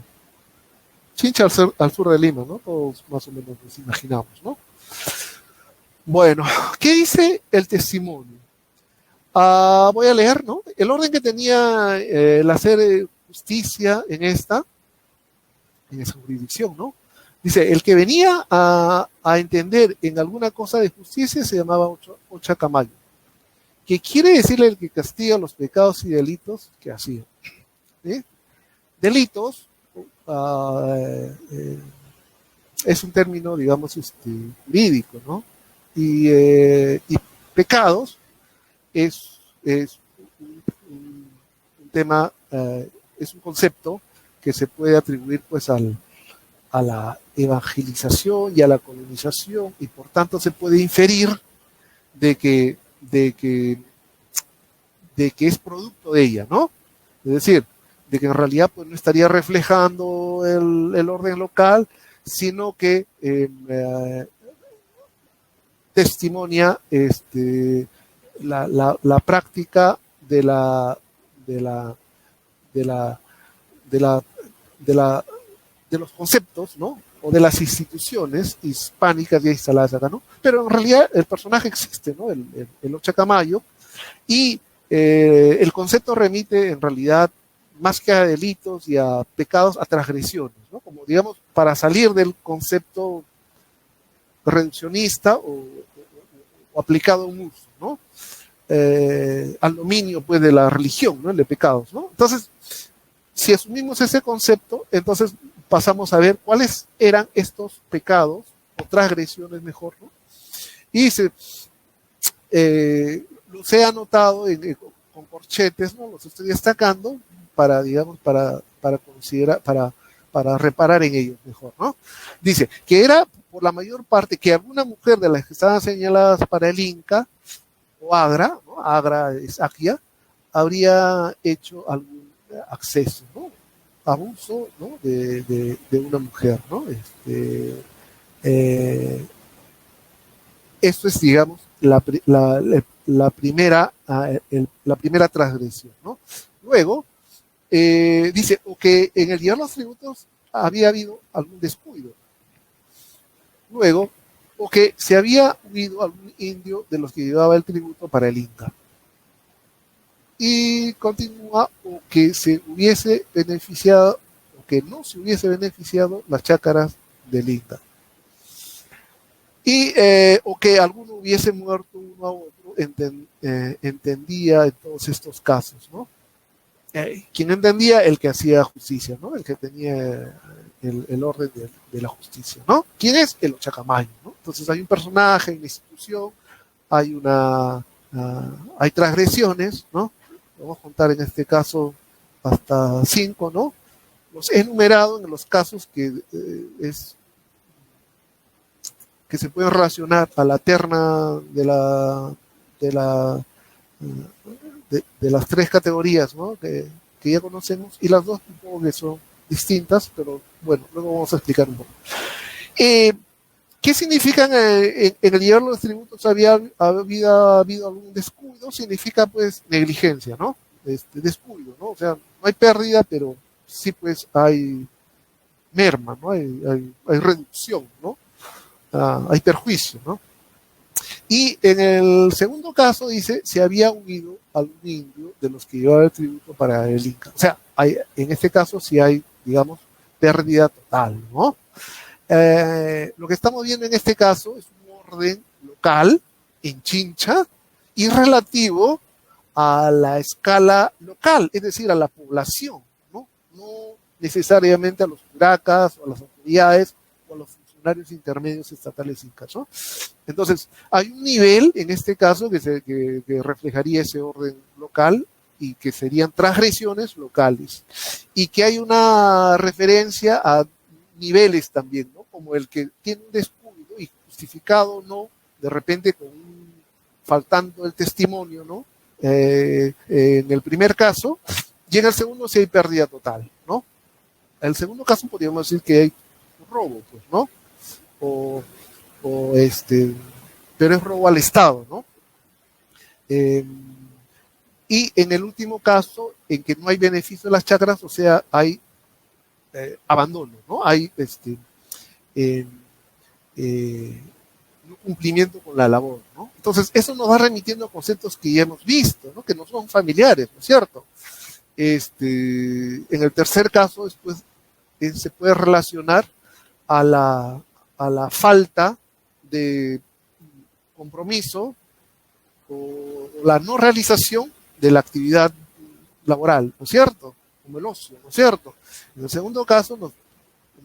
Chincha al sur de Lima, ¿no? Todos más o menos nos imaginamos, ¿no? Bueno, ¿qué dice el testimonio? Voy a leer, ¿no? El orden que tenía el hacer justicia en esa jurisdicción, ¿no? Dice, el que venía a entender en alguna cosa de justicia se llamaba Ochacamayo, que quiere decirle el que castiga los pecados y delitos que hacía. ¿Sí? Delitos es un término, digamos, jurídico, ¿no? Y pecados es un tema, es un concepto que se puede atribuir, pues, a la evangelización y a la colonización, y por tanto se puede inferir de que es producto de ella, ¿no? Es decir, de que en realidad, pues, no estaría reflejando el orden local, sino que testimonia la práctica de los conceptos, ¿no? O de las instituciones hispánicas ya instaladas acá, ¿no? Pero en realidad el personaje existe, ¿no? El Ochacamayo, y el concepto remite en realidad más que a delitos y a pecados, a transgresiones, ¿no? Como, digamos, para salir del concepto reduccionista o aplicado a un uso, ¿no? Al dominio, pues, de la religión, ¿no? El de pecados, ¿no? Entonces, si asumimos ese concepto, entonces pasamos a ver cuáles eran estos pecados o transgresiones, mejor, ¿no? Y los he anotado con corchetes, ¿no? Los estoy destacando para, digamos, para considerar, para para reparar en ellos mejor, ¿no? Dice que era por la mayor parte que alguna mujer de las que estaban señaladas para el Inca o Agra, ¿no? Agra es Akia, habría hecho algún acceso, ¿no? Abuso, ¿no? de una mujer, ¿no? Esto es, digamos, la primera transgresión, ¿no? Luego, dice que en el llevar los tributos había habido algún descuido. Luego, o que se había huido algún indio de los que llevaba el tributo para el Inca. Y continúa, o que se hubiese beneficiado, o que no se hubiese beneficiado las chácaras del Inca. Y, o que alguno hubiese muerto uno a otro, entendía en todos estos casos, ¿no? ¿Quién entendía? El que hacía justicia, ¿no? El que tenía el orden de la justicia, ¿no? ¿Quién es? El Ochacamayo, ¿no? Entonces hay un personaje, una institución, hay transgresiones, ¿no? Vamos a contar en este caso hasta 5, ¿no? Los he enumerado en los casos que se pueden relacionar a la terna de las 3 categorías, ¿no? que ya conocemos, y las 2 un poco que son distintas, pero bueno, luego vamos a explicar un poco. ¿Qué significan en el llevar los tributos? ¿Había habido algún descuido? Significa pues negligencia, ¿no? Descuido, ¿no? O sea, no hay pérdida, pero sí pues hay merma, ¿no? Hay reducción, ¿no? Hay perjuicio, ¿no? Y en el segundo caso dice, se había huido algún indio de los que llevaba el tributo para el Inca. O sea, en este caso sí hay, digamos, pérdida total, ¿no? Lo que estamos viendo en este caso es un orden local, en Chincha, y relativo a la escala local, es decir, a la población, ¿no? No necesariamente a los curacas o a las autoridades o a los funcionarios intermedios estatales incas, ¿no? Entonces, hay un nivel, en este caso, que reflejaría ese orden local y que serían transgresiones locales. Y que hay una referencia a niveles también, ¿no? Como el que tiene un descuido y justificado, ¿no? De repente faltando el testimonio, ¿no? En el primer caso, y en el segundo sí hay pérdida total, ¿no? En el segundo caso podríamos decir que hay robo, pues, ¿no? Pero es robo al Estado, ¿no? Y en el último caso, en que no hay beneficio de las chacras, o sea, hay abandono, ¿no? Hay cumplimiento con la labor, ¿no? Entonces, eso nos va remitiendo a conceptos que ya hemos visto, ¿no? Que no son familiares, ¿no es cierto? En el tercer caso, después se puede relacionar a la falta de compromiso o la no realización de la actividad laboral, ¿no es cierto? Como el ocio, ¿no es cierto? En el segundo caso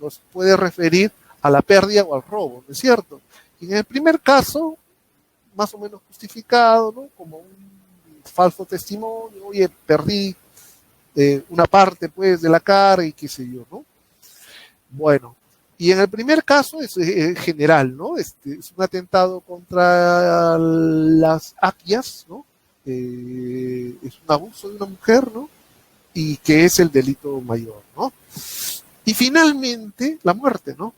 nos puede referir a la pérdida o al robo, ¿no es cierto? Y en el primer caso, más o menos justificado, ¿no? Como un falso testimonio, oye, perdí una parte, pues, de la cara y qué sé yo, ¿no? Bueno, y en el primer caso es general, ¿no? Es un atentado contra las Aquias, ¿no? Es un abuso de una mujer, ¿no? Y que es el delito mayor, ¿no? Y finalmente, la muerte, ¿no?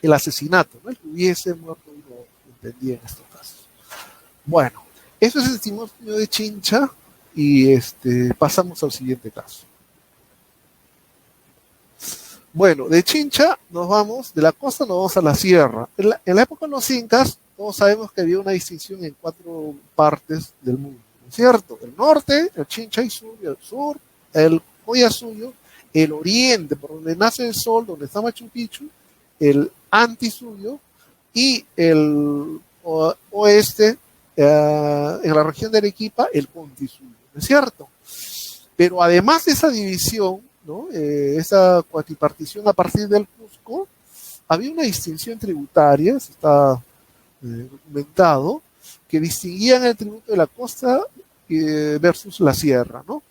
El asesinato, ¿no? El que hubiese muerto uno, entendía en estos casos. Bueno, eso es el testimonio de Chincha y pasamos al siguiente caso. Bueno, de Chincha de la costa nos vamos a la sierra. En la época de los incas, todos sabemos que había una distinción en 4 partes del mundo, ¿no es cierto? El norte, el Chincha y sur, y el sur, el Collasuyo, el oriente, por donde nace el sol, donde está Machu Picchu, el Antisuyo, y el oeste, en la región de Arequipa, el Contisuyo, ¿no es cierto? Pero además de esa división, ¿no? Esa cuatripartición a partir del Cusco, había una distinción tributaria, eso está documentado, que distinguían el tributo de la costa versus la sierra, ¿no?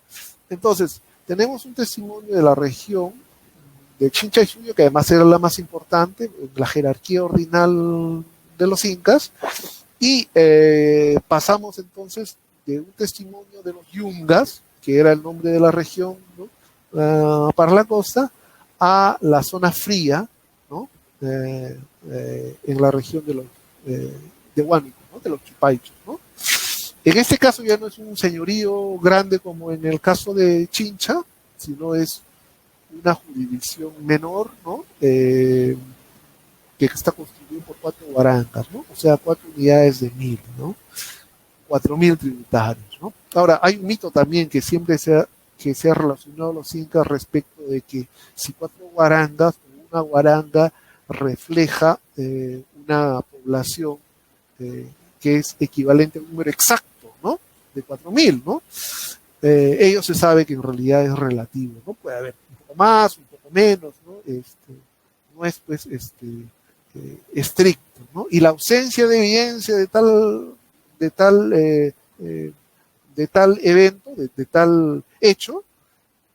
Entonces, tenemos un testimonio de la región de Chincha y Suyo, que además era la más importante, la jerarquía ordinal de los incas, y pasamos entonces de un testimonio de los yungas, que era el nombre de la región, ¿no? Para la costa, a la zona fría, ¿no? En la región de Huánuco, ¿no? De los Chupaichos, ¿no? En este caso ya no es un señorío grande como en el caso de Chincha, sino es una jurisdicción menor, ¿no? Que está constituida por 4 guarangas, ¿no? O sea, 4 unidades de 1000, ¿no? 4000 tributarios, ¿no? Ahora, hay un mito también que siempre se ha relacionado a los incas respecto de que si 4 guarangas o una guaranga refleja una población que es equivalente a un número exacto, ¿no? De 4000, ¿no? Ello se sabe que en realidad es relativo, ¿no? Puede haber un poco más, un poco menos, ¿no? No es, pues, estricto, ¿no? Y la ausencia de evidencia de tal evento, de tal hecho,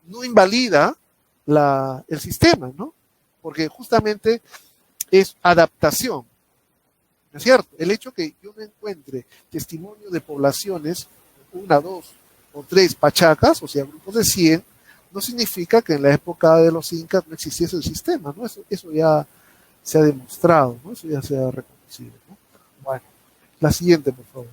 no invalida el sistema, ¿no? Porque justamente es adaptación, ¿no es cierto? El hecho que yo no encuentre testimonio de poblaciones, 1, 2 o 3 pachacas, o sea, grupos de 100, no significa que en la época de los incas no existiese el sistema, ¿no? Eso ya se ha demostrado, ¿no? Eso ya se ha reconocido, ¿no? Bueno, la siguiente, por favor.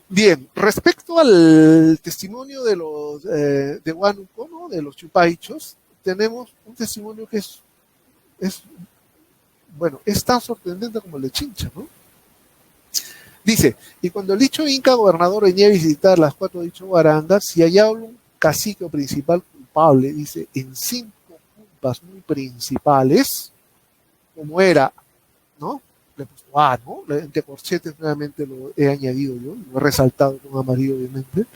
Bien, respecto al testimonio de Huánuco, ¿no? De los Chupaichos, tenemos un testimonio que es tan sorprendente como el de Chincha, ¿no? Dice, y cuando el dicho inca gobernador venía a visitar las 4 dichos guarangas, si hallaba un cacique o principal culpable, dice, en 5 culpas muy principales, como era, ¿no? Le he puesto A, ¿no? Entre corchetes nuevamente lo he añadido yo, lo he resaltado con amarillo, obviamente,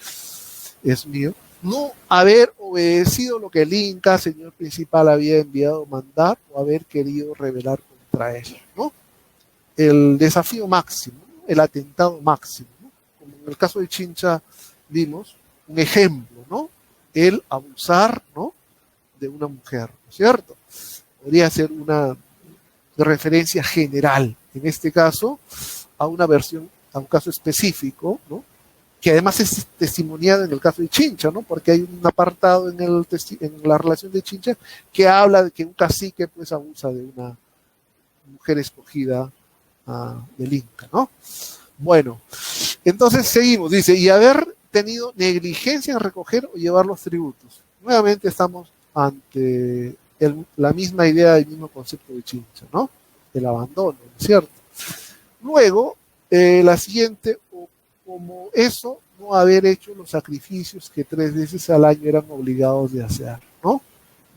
es mío. No haber obedecido lo que el inca, señor principal, había enviado mandar o haber querido rebelar contra él, ¿no? El desafío máximo, ¿no? El atentado máximo, ¿no? Como en el caso de Chincha vimos un ejemplo, ¿no? El abusar, ¿no? De una mujer, ¿no es cierto? Podría ser una referencia general, en este caso, a una versión, a un caso específico, ¿no? Que además es testimoniado en el caso de Chincha, ¿no? Porque hay un apartado en la relación de Chincha que habla de que un cacique pues abusa de una mujer escogida del Inca, ¿no? Bueno, entonces seguimos, dice, y haber tenido negligencia en recoger o llevar los tributos. Nuevamente estamos ante la misma idea, el mismo concepto de Chincha, ¿no? El abandono, ¿no es cierto? Luego, la siguiente, como eso, no haber hecho los sacrificios que 3 veces al año eran obligados de hacer, ¿no?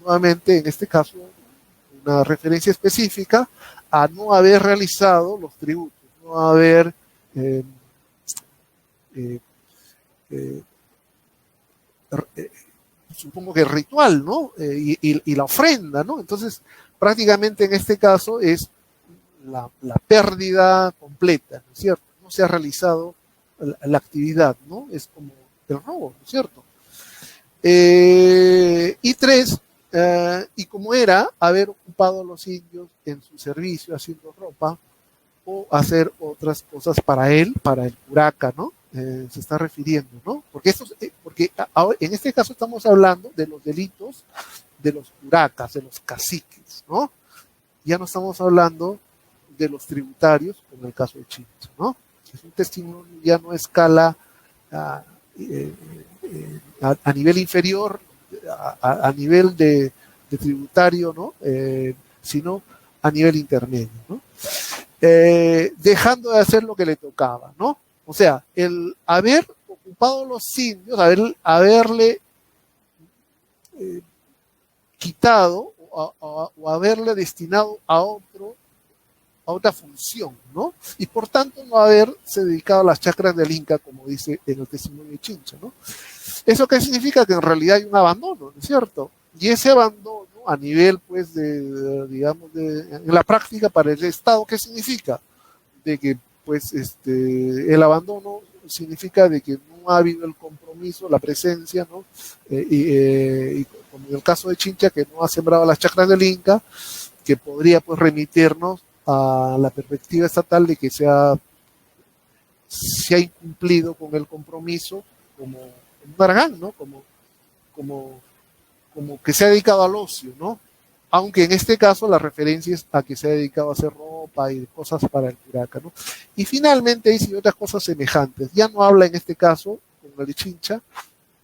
Nuevamente, en este caso, una referencia específica a no haber realizado los tributos, no haber supongo que el ritual, ¿no? Y la ofrenda, ¿no? Entonces, prácticamente en este caso es la pérdida completa, ¿no es cierto? No se ha realizado la actividad, ¿no? Es como el robo, ¿no es cierto? Y 3, y como era haber ocupado a los indios en su servicio haciendo ropa o hacer otras cosas para él, para el curaca, ¿no? Se está refiriendo, ¿no? Porque en este caso estamos hablando de los delitos de los curacas, de los caciques, ¿no? Ya no estamos hablando de los tributarios, como en el caso de Chincha, ¿no? Es un testimonio, ya no escala a nivel inferior, a nivel de tributario, ¿no? Sino a nivel intermedio, ¿no? Dejando de hacer lo que le tocaba, ¿no? O sea, el haber ocupado los indios, haberle quitado o haberle destinado a otra función, ¿no? Y por tanto no haberse dedicado a las chacras del Inca, como dice en el testimonio de Chincha, ¿no? ¿Eso qué significa? Que en realidad hay un abandono, ¿no es cierto? Y ese abandono a nivel, pues, digamos, en la práctica para el Estado, ¿qué significa? De que, pues, el abandono significa de que no ha habido el compromiso, la presencia, ¿no? como en el caso de Chincha, que no ha sembrado las chacras del Inca, que podría pues remitirnos a la perspectiva estatal de que se ha incumplido con el compromiso como Barragán, ¿no? Como que se ha dedicado al ocio, ¿no? Aunque en este caso la referencia es a que se ha dedicado a hacer ropa y cosas para el Curaca, ¿no? Y finalmente dice otras cosas semejantes. Ya no habla en este caso, con el de Chincha,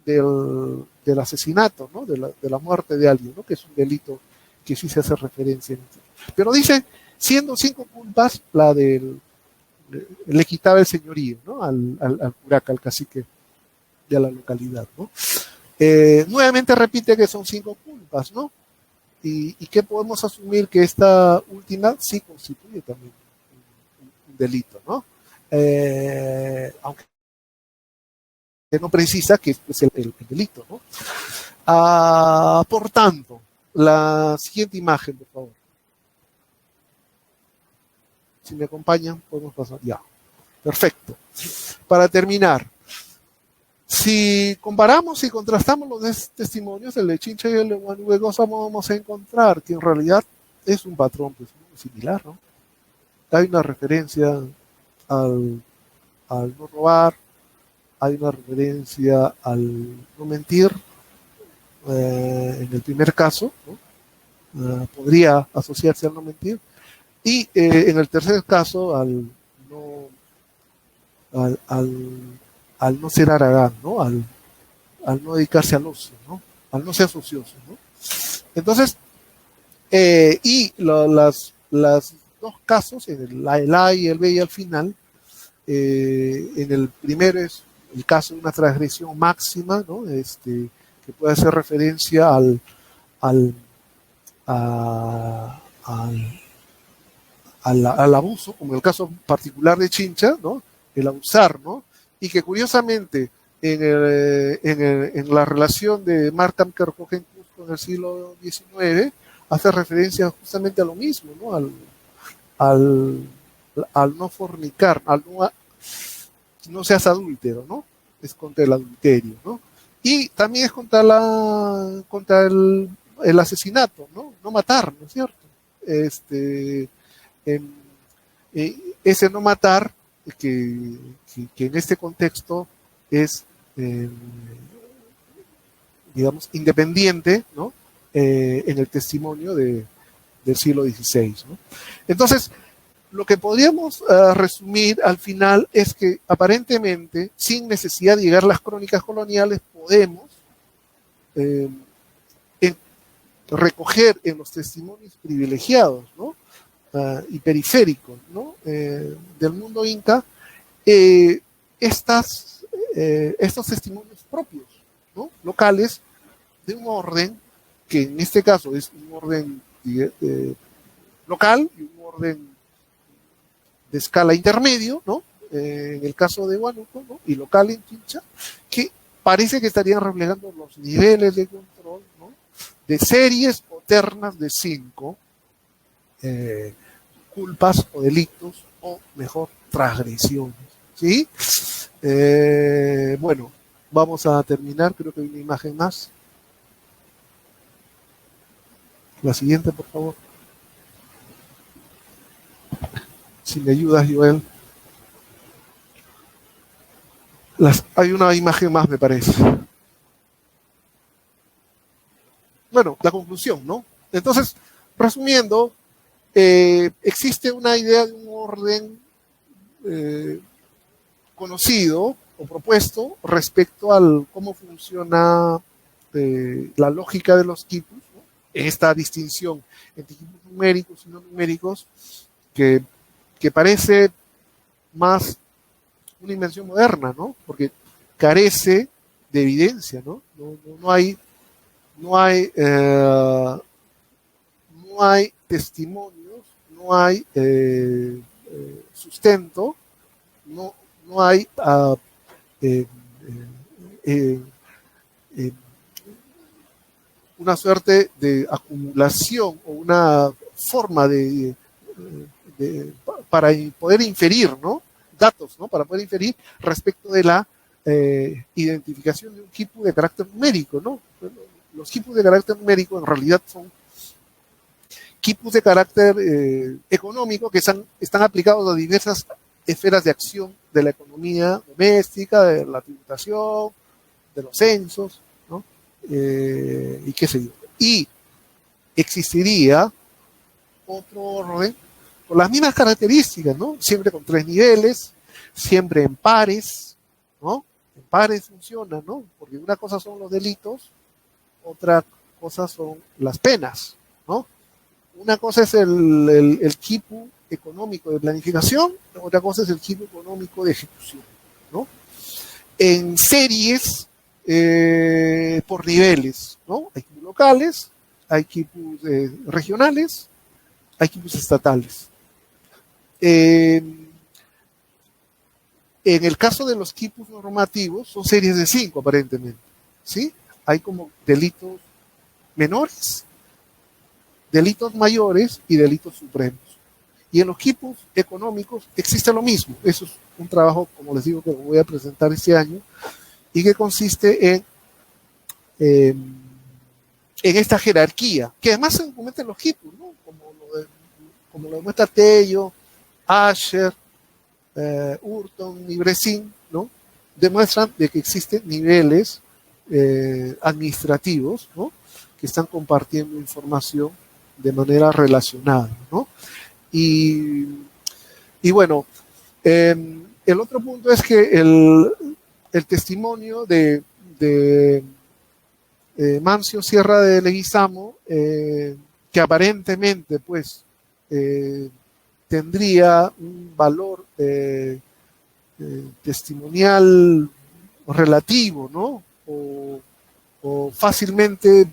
del asesinato, ¿no? De la muerte de alguien, ¿no? Que es un delito que sí se hace referencia. Pero dice, siendo 5 culpas, le quitaba el señorío, ¿no? Al Curaca, al cacique de la localidad, ¿no? Nuevamente repite que son 5 culpas, ¿no? Y que podemos asumir que esta última sí constituye también un delito, ¿no? Aunque no precisa que es el delito, ¿no? Por tanto, la siguiente imagen, por favor. Si me acompañan, podemos pasar. Ya. Perfecto. Para terminar, si comparamos y contrastamos los testimonios, el de Chincha y el de Huanuegosa, vamos a encontrar que en realidad es un patrón pues, muy similar, ¿no? Hay una referencia al no robar, hay una referencia al no mentir, en el primer caso, ¿no? Podría asociarse al no mentir, y en el tercer caso al no ser haragán, ¿no? Al no dedicarse al ocio, ¿no? Al no ser ocioso, ¿no? Entonces, los dos casos, en el A y el B y al final, en el primero es el caso de una transgresión máxima, ¿no? Que puede hacer referencia al abuso, como en el caso particular de Chincha, ¿no? El abusar, ¿no? Y que curiosamente en la relación de Markham que recoge en Cusco en el siglo XIX hace referencia justamente a lo mismo, ¿no? Al no fornicar, al no seas adúltero, ¿no? Es contra el adulterio, ¿no? Y también es contra el asesinato, ¿no? No matar, ¿no es cierto? Ese no matar que en este contexto es, digamos, independiente, ¿no? En el testimonio del siglo XVI, ¿no? Entonces, lo que podríamos resumir al final es que aparentemente, sin necesidad de llegar a las crónicas coloniales, podemos recoger en los testimonios privilegiados, ¿no? Y periféricos, ¿no? Del mundo inca, estos testimonios propios, ¿no? Locales, de un orden que en este caso es un orden local y un orden de escala intermedio, ¿no? En el caso de Huánuco, ¿no? Y local en Chincha, que parece que estarían reflejando los niveles de control, ¿no? De series o ternas de 5 culpas o delitos, o mejor, transgresiones, ¿sí? Bueno, vamos a terminar, creo que hay una imagen más. La siguiente, por favor. Si me ayudas, Joel. Hay una imagen más, me parece. Bueno, la conclusión, ¿no? Entonces, resumiendo, existe una idea de un orden conocido o propuesto respecto al cómo funciona la lógica de los quipus, ¿no? Esta distinción entre quipus numéricos y no numéricos que parece más una invención moderna, ¿no? Porque carece de evidencia, ¿no? No hay testimonios, no hay sustento, no hay una suerte de acumulación o una forma para poder inferir, ¿no? Datos, ¿no? Para poder inferir respecto de la identificación de un quipu de carácter numérico, ¿no? los quipus de carácter numérico en realidad son quipus de carácter económico que están aplicados a diversas esferas de acción de la economía doméstica, de la tributación, de los censos, ¿no? Y qué sé yo. Y existiría otro orden con las mismas características, ¿no? Siempre con 3 niveles, siempre en pares, ¿no? En pares funciona, ¿no? Porque una cosa son los delitos, otra cosa son las penas, ¿no? Una cosa es el quipu económico de planificación, otra cosa es el quipu económico de ejecución, ¿no? En series por niveles, ¿no? Hay quipus locales, hay quipus regionales, hay quipus estatales. En el caso de los quipus normativos, son series de 5 aparentemente, ¿sí? Hay como delitos menores, delitos mayores y delitos supremos. Y en los quipus económicos existe lo mismo. Eso es un trabajo, como les digo, que voy a presentar este año y que consiste en esta jerarquía, que además se documenta en los quipus, ¿no? Como lo demuestra Tello, Asher, Hurton y Bressin, ¿no? Demuestran de que existen niveles administrativos, ¿no? Que están compartiendo información de manera relacionada, ¿no? Y bueno, el otro punto es que el testimonio de Mancio Sierra de Leguizamo, que aparentemente pues tendría un valor testimonial relativo, ¿no? O fácilmente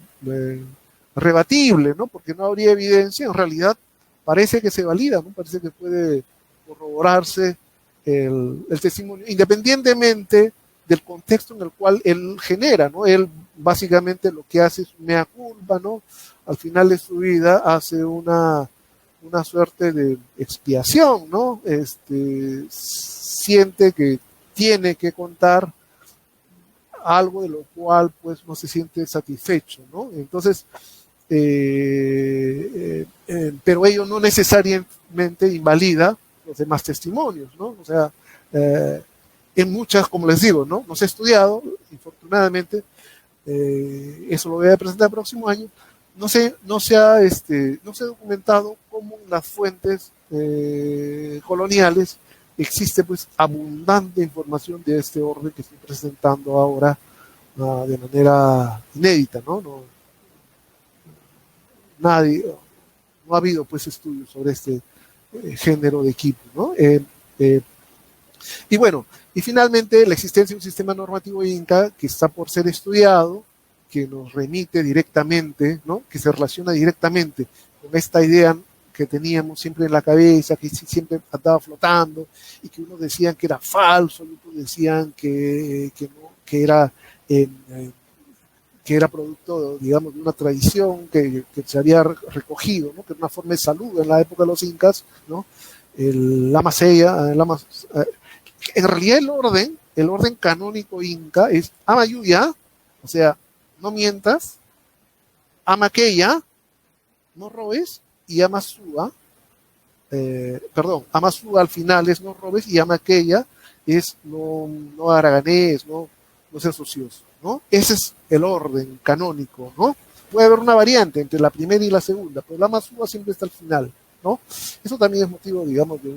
rebatible, ¿no? Porque no habría evidencia, en realidad parece que se valida, ¿no? Parece que puede corroborarse el testimonio, independientemente del contexto en el cual él genera, ¿no? Él básicamente lo que hace es mea culpa, ¿no? Al final de su vida hace una suerte de expiación, ¿no? Siente que tiene que contar algo de lo cual pues no se siente satisfecho, ¿no? Entonces, pero ello no necesariamente invalida los demás testimonios, ¿no? O sea, en muchas, como les digo, ¿no? No se ha estudiado, infortunadamente, eso lo voy a presentar el próximo año, no se ha documentado cómo en las fuentes coloniales existe pues abundante información de este orden que estoy presentando ahora de manera inédita, ¿no? No ha habido pues estudios sobre este género de equipo, ¿no? Y bueno, y finalmente la existencia de un sistema normativo inca que está por ser estudiado, que nos remite directamente, ¿no? Que se relaciona directamente con esta idea que teníamos siempre en la cabeza, que siempre andaba flotando, y que unos decían que era falso, y otros decían que era producto, digamos, de una tradición que se había recogido, ¿no? Que era una forma de salud en la época de los incas, ¿no? El Lama Seya, en realidad el orden canónico inca es Amayuya, o sea, no mientas, Amaqueya, no robes, y Amasúa, Amasúa al final es no robes, y Amaqueya es no haraganés, no ser ocioso, ¿no? Ese es el orden canónico, ¿no? Puede haber una variante entre la primera y la segunda, pero la Amasúa siempre está al final, ¿no? Eso también es motivo, digamos, de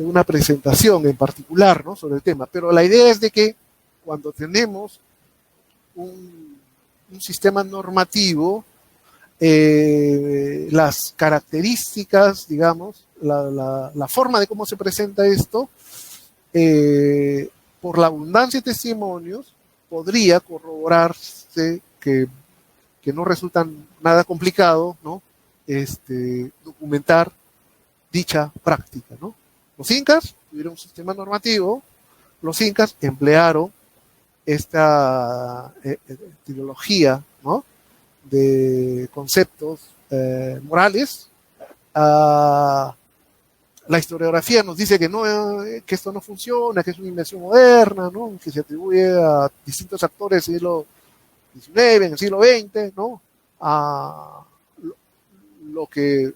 una presentación en particular, ¿no? Sobre el tema. Pero la idea es de que cuando tenemos un sistema normativo, las características, digamos, la forma de cómo se presenta esto, por la abundancia de testimonios, podría corroborarse que no resulta nada complicado, ¿no? Documentar dicha práctica, ¿no? Los incas tuvieron un sistema normativo, los incas emplearon esta trilogía, ¿no? De conceptos morales. La historiografía nos dice que esto no funciona, que es una invención moderna, ¿no? Que se atribuye a distintos actores y lo XIX, en el siglo XX, ¿no? Lo que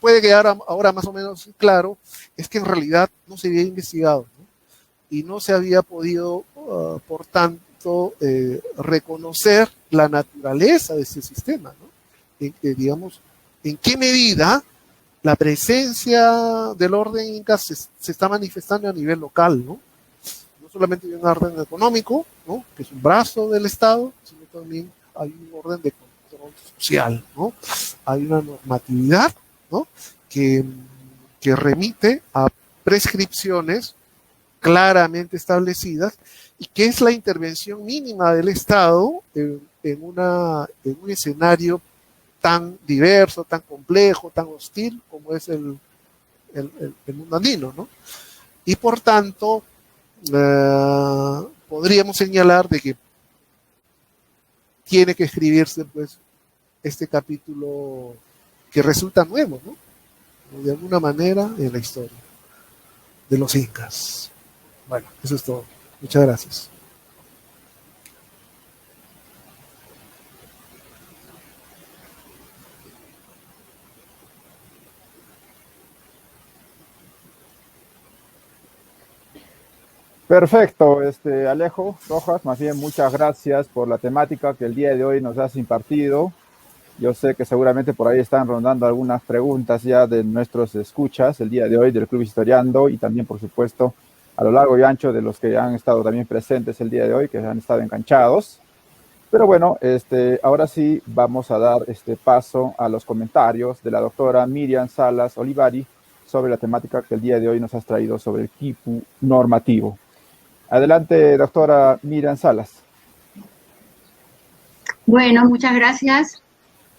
puede quedar ahora más o menos claro es que en realidad no se había investigado, ¿no? Y no se había podido, por tanto, reconocer la naturaleza de ese sistema, ¿no? Digamos, en qué medida la presencia del orden inca se está manifestando a nivel local, ¿no? No solamente hay un orden económico, ¿no? Que es un brazo del Estado, sino también hay un orden de control social, ¿no? Hay una normatividad, ¿no? que remite a prescripciones claramente establecidas y que es la intervención mínima del Estado en un escenario tan diverso, tan complejo, tan hostil como es el mundo andino, ¿no? Y por tanto, podríamos señalar de que tiene que escribirse, pues, este capítulo que resulta nuevo, ¿no? De alguna manera en la historia de los incas. Bueno, eso es todo. Muchas gracias. Perfecto, Alejo Rojas, más bien muchas gracias por la temática que el día de hoy nos has impartido. Yo sé que seguramente por ahí están rondando algunas preguntas ya de nuestros escuchas el día de hoy del Club Historiando y también, por supuesto, a lo largo y ancho de los que han estado también presentes el día de hoy, que han estado enganchados. Pero bueno, ahora sí vamos a dar paso a los comentarios de la doctora Miriam Salas Olivari sobre la temática que el día de hoy nos has traído sobre el quipu normativo. Adelante, doctora Miriam Salas. Bueno, muchas gracias.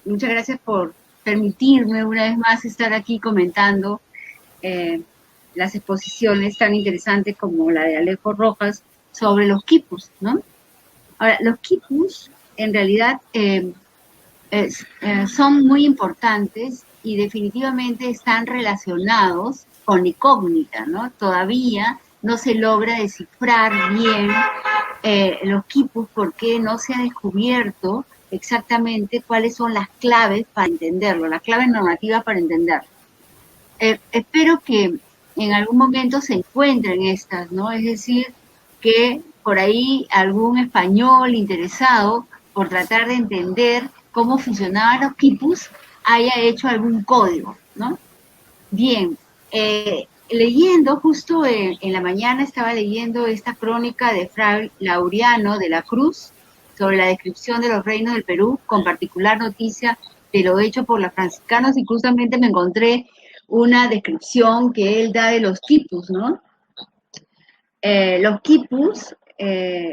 Muchas gracias por permitirme una vez más estar aquí comentando las exposiciones tan interesantes como la de Alejo Rojas sobre los quipus, ¿no? Ahora, los quipus en realidad son muy importantes y definitivamente están relacionados con la incógnita, ¿no? Todavía no se logra descifrar bien los quipus porque no se ha descubierto exactamente cuáles son las claves para entenderlo, las claves normativas para entenderlo. Espero que en algún momento se encuentren estas, ¿no? Es decir, que por ahí algún español interesado por tratar de entender cómo funcionaban los quipus haya hecho algún código, ¿no? Bien, leyendo, justo en la mañana estaba leyendo esta crónica de Fray Laureano de la Cruz sobre la descripción de los reinos del Perú, con particular noticia de lo hecho por los franciscanos, y justamente me encontré una descripción que él da de los quipus, ¿no? Los quipus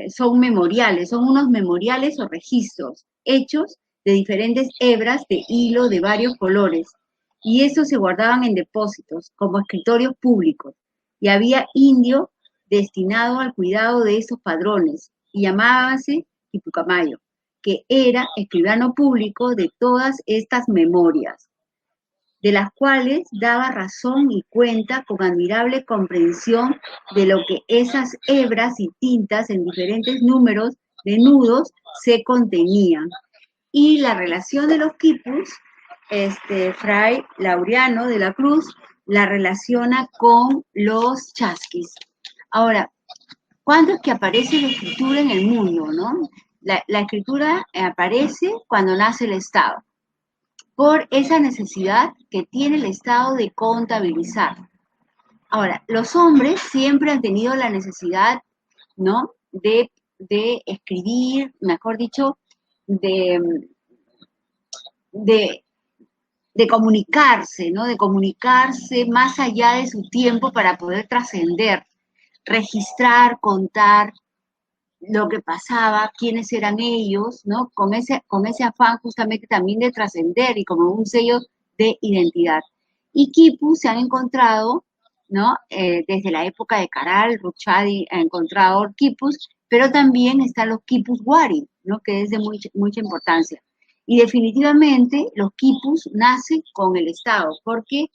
son memoriales, son unos memoriales o registros hechos de diferentes hebras de hilo de varios colores, y estos se guardaban en depósitos como escritorios públicos, y había indio destinado al cuidado de esos padrones, y llamábase Quipucamayo, que era escribano público de todas estas memorias, de las cuales daba razón y cuenta con admirable comprensión de lo que esas hebras y tintas en diferentes números de nudos se contenían. Y la relación de los quipus, Fray Laureano de la Cruz la relaciona con los chasquis. Ahora, ¿cuándo es que aparece la escritura en el mundo, no? La escritura aparece cuando nace el Estado, por esa necesidad que tiene el Estado de contabilizar. Ahora, los hombres siempre han tenido la necesidad, ¿no?, de escribir, mejor dicho, de comunicarse, ¿no?, de comunicarse más allá de su tiempo para poder trascender, registrar, contar lo que pasaba, quiénes eran ellos, ¿no? Con ese afán justamente también de trascender y como un sello de identidad. Y quipus se han encontrado, ¿no? Desde la época de Caral, Ruchadi ha encontrado quipus, pero también están los quipus wari, ¿no?, que es de mucha importancia. Y definitivamente los quipus nacen con el Estado, porque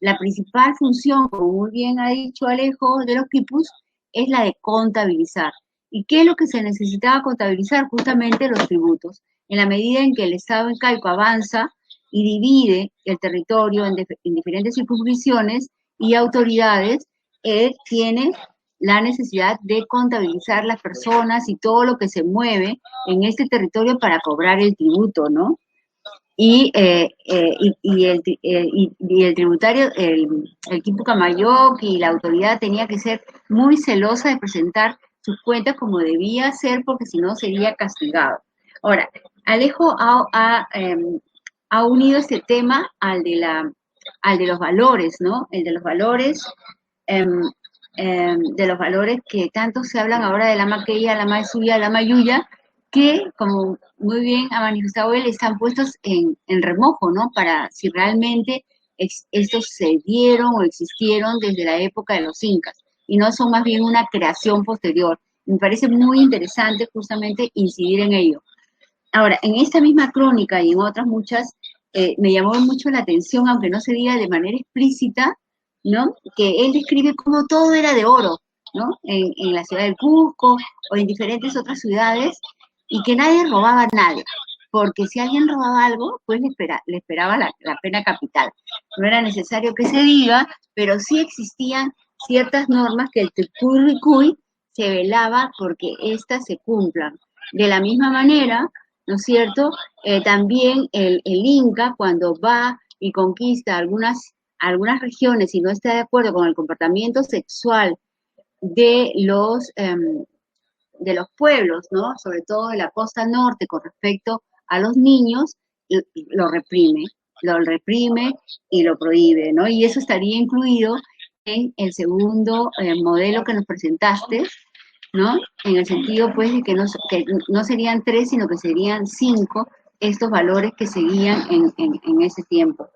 la principal función, como muy bien ha dicho Alejo, de los quipus es la de contabilizar. ¿Y qué es lo que se necesitaba contabilizar? Justamente los tributos. En la medida en que el Estado incaico avanza y divide el territorio en diferentes circunscripciones y autoridades, él tiene la necesidad de contabilizar las personas y todo lo que se mueve en este territorio para cobrar el tributo, ¿no? Y el tributario, el Quipu Camayoc y la autoridad tenía que ser muy celosa de presentar sus cuentas como debía ser, porque si no sería castigado. Ahora, Alejo ha unido este tema al de los valores, ¿no? El de los valores, de los valores que tanto se hablan ahora de la maqueya, la maisuya, la mayuya, que, como muy bien ha manifestado él, están puestos en remojo, ¿no? Para si realmente estos se dieron o existieron desde la época de los incas, y no son más bien una creación posterior. Me parece muy interesante justamente incidir en ello. Ahora, en esta misma crónica y en otras muchas, me llamó mucho la atención, aunque no se diga de manera explícita, ¿no? Que él describe cómo todo era de oro, ¿no? En la ciudad del Cusco o en diferentes otras ciudades, y que nadie robaba a nadie, porque si alguien robaba algo, pues le esperaba la pena capital. No era necesario que se diga, pero sí existían ciertas normas que el Tucuy se velaba porque éstas se cumplan. De la misma manera, ¿no es cierto? También el Inca, cuando va y conquista algunas regiones y no está de acuerdo con el comportamiento sexual de los pueblos, ¿no? Sobre todo de la costa norte con respecto a los niños, lo reprime y lo prohíbe, ¿no? Y eso estaría incluido en el segundo modelo que nos presentaste, ¿no? En el sentido, pues, de que no serían 3, sino que serían 5 estos valores que seguían en ese tiempo.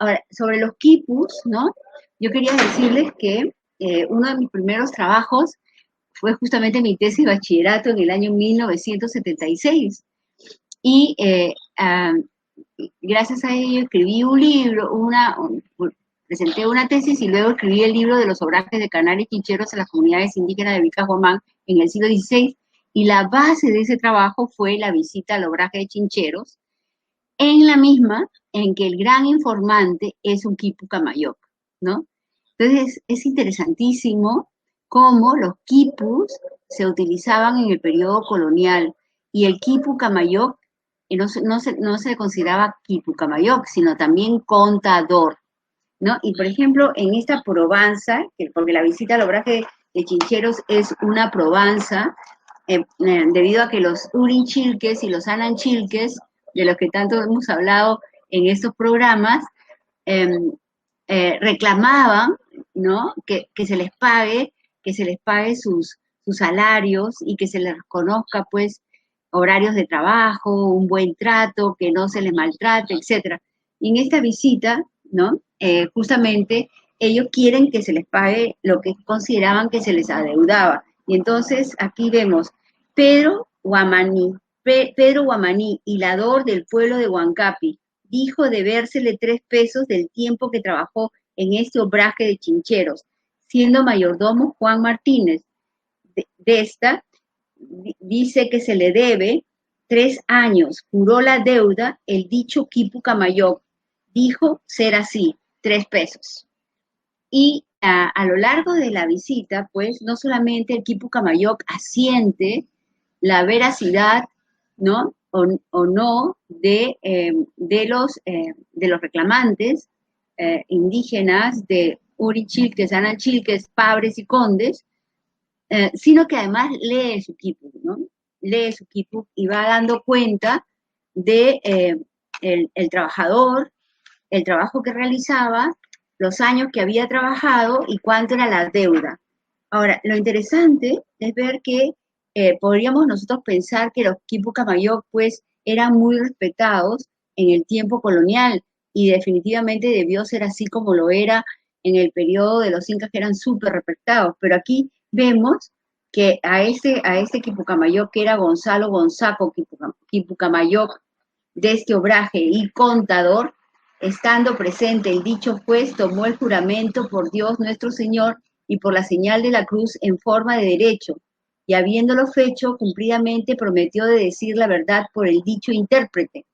Ahora, sobre los quipus, ¿no? Yo quería decirles que uno de mis primeros trabajos fue justamente mi tesis de bachillerato en el año 1976. Y gracias a ello escribí un libro, presenté una tesis y luego escribí el libro de los obrajes de canarios chincheros en las comunidades indígenas de Vilcabamba en el siglo XVI, y la base de ese trabajo fue la visita al obraje de chincheros, en la misma en que el gran informante es un quipu camayoc, ¿no? Entonces es interesantísimo cómo los quipus se utilizaban en el periodo colonial, y el quipu camayoc no se consideraba quipu camayoc, sino también contador, ¿no? Y por ejemplo, en esta probanza, porque la visita al obraje de chincheros es una probanza, debido a que los urinchilques y los ananchilques, de los que tanto hemos hablado en estos programas, reclamaban, ¿no? Que se les pague sus salarios y que se les reconozca, pues, horarios de trabajo, un buen trato, que no se les maltrate, etc. Y en esta visita, ¿no? Justamente ellos quieren que se les pague lo que consideraban que se les adeudaba. Y entonces aquí vemos Pedro Guamaní, hilador del pueblo de Huancapi, dijo debérsele 3 pesos del tiempo que trabajó en este obraje de chincheros, siendo mayordomo Juan Martínez. De esta, dice que se le debe 3 años, juró la deuda el dicho quipu camayoc, dijo ser así, 3 pesos. Y a lo largo de la visita, pues, no solamente el quipu camayoc asiente la veracidad, ¿no? O no de los reclamantes indígenas de Urichilques, Anachilques, Pabres y Condes, sino que además lee su quipu, ¿no? Lee su quipu y va dando cuenta de el trabajador, el trabajo que realizaba, los años que había trabajado y cuánto era la deuda. Ahora, lo interesante es ver que podríamos nosotros pensar que los quipu camayoc, pues, eran muy respetados en el tiempo colonial, y definitivamente debió ser así como lo era en el periodo de los incas, que eran súper respetados. Pero aquí vemos que a este quipu camayoc, que era Gonzalo Gonzaco quipu camayoc de este obraje y contador, estando presente el dicho juez, tomó el juramento por Dios nuestro Señor y por la señal de la cruz en forma de derecho, y habiéndolo fecho cumplidamente prometió de decir la verdad por el dicho intérprete.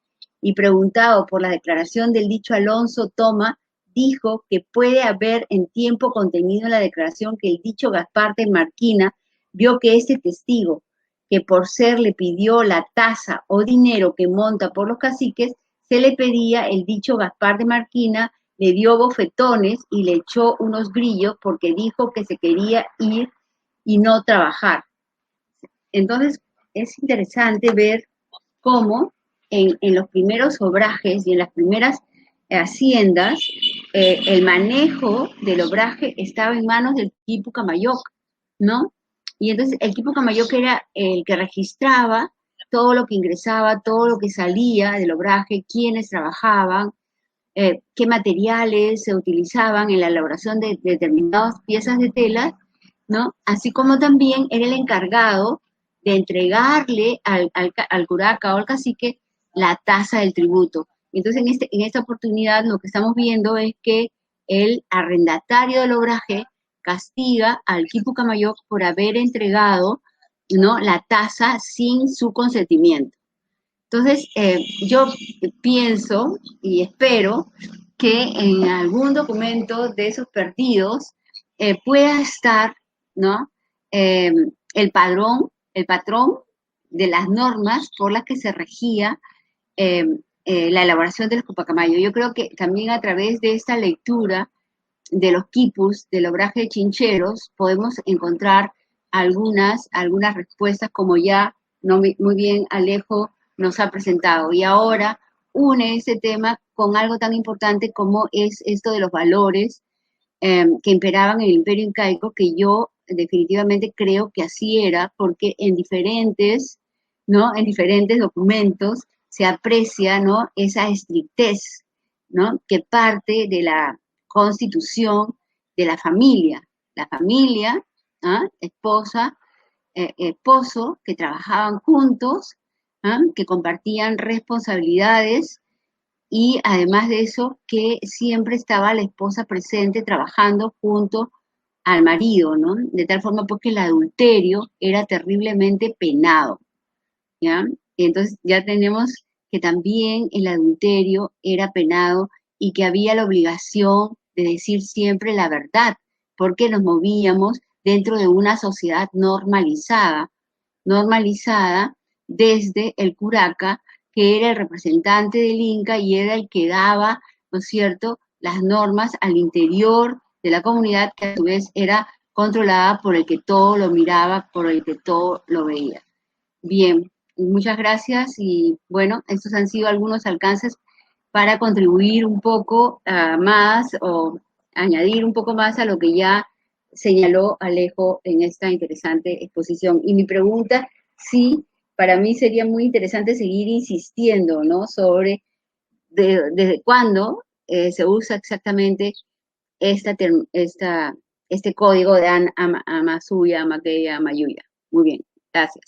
Y preguntado por la declaración del dicho Alonso Toma, dijo que puede haber en tiempo contenido en la declaración que el dicho Gaspar de Marquina vio que este testigo, que por ser le pidió la tasa o dinero que monta por los caciques, se le pedía el dicho Gaspar de Marquina, le dio bofetones y le echó unos grillos porque dijo que se quería ir y no trabajar. Entonces, es interesante ver cómo en los primeros obrajes y en las primeras haciendas, el manejo del obraje estaba en manos del Quipu Camayoc, ¿no? Y entonces el Quipu Camayoc era el que registraba todo lo que ingresaba, todo lo que salía del obraje, quiénes trabajaban, qué materiales se utilizaban en la elaboración de determinadas piezas de tela, ¿no? Así como también era el encargado de entregarle al curaca o al cacique la tasa del tributo. Entonces, en esta oportunidad lo que estamos viendo es que el arrendatario del obraje castiga al Quipu Camayoc por haber entregado, ¿no?, la tasa sin su consentimiento. Entonces, yo pienso y espero que en algún documento de esos perdidos pueda estar, ¿no?, el patrón de las normas por las que se regía la elaboración del Copacamayo. Yo creo que también a través de esta lectura de los quipus, del obraje de Chincheros, podemos encontrar algunas respuestas, como ya no, muy bien Alejo nos ha presentado. Y ahora une ese tema con algo tan importante como es esto de los valores que imperaban en el Imperio Incaico, que yo definitivamente creo que así era, porque en diferentes, ¿no?, en diferentes documentos se aprecia, ¿no?, esa estrictez, ¿no?, que parte de la constitución de la familia, ¿ah?, esposa, esposo, que trabajaban juntos, ¿ah?, que compartían responsabilidades, y además de eso, que siempre estaba la esposa presente trabajando junto al marido, ¿no? De tal forma pues que el adulterio era terriblemente penado, ¿ya? Y entonces ya tenemos que también el adulterio era penado y que había la obligación de decir siempre la verdad, porque nos movíamos dentro de una sociedad normalizada desde el curaca, que era el representante del Inca y era el que daba, ¿no es cierto?, las normas al interior de la comunidad, que a su vez era controlada por el que todo lo miraba, por el que todo lo veía. Bien, muchas gracias y bueno, estos han sido algunos alcances para contribuir un poco más o añadir un poco más a lo que ya señaló Alejo en esta interesante exposición. Y mi pregunta, sí, para mí sería muy interesante seguir insistiendo, ¿no?, sobre desde cuándo se usa exactamente este código de Amasuya, Amaqueya, Amayuya. Muy bien, gracias.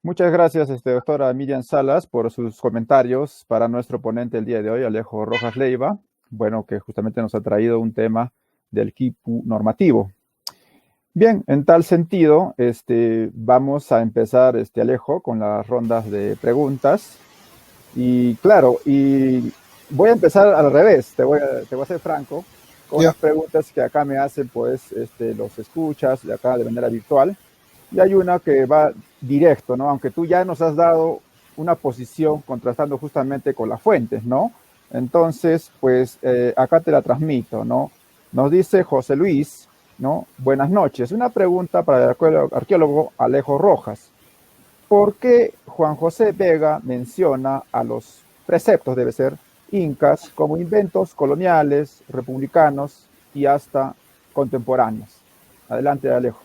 Muchas gracias, doctora Miriam Salas, por sus comentarios para nuestro ponente el día de hoy, Alejo Rojas Leiva, bueno, que justamente nos ha traído un tema del quipu normativo. Bien, en tal sentido, vamos a empezar, Alejo, con las rondas de preguntas. Y claro, y voy a empezar al revés, te voy a ser franco, con las preguntas que acá me hacen, pues, los escuchas de acá de manera virtual. Y hay una que va directo, ¿no? Aunque tú ya nos has dado una posición contrastando justamente con las fuentes, ¿no? Entonces, pues, acá te la transmito, ¿no? Nos dice José Luis, ¿no? Buenas noches. Una pregunta para el arqueólogo Alejo Rojas. ¿Por qué Juan José Vega menciona a los preceptos, debe ser, incas, como inventos coloniales, republicanos y hasta contemporáneos? Adelante, Alejo.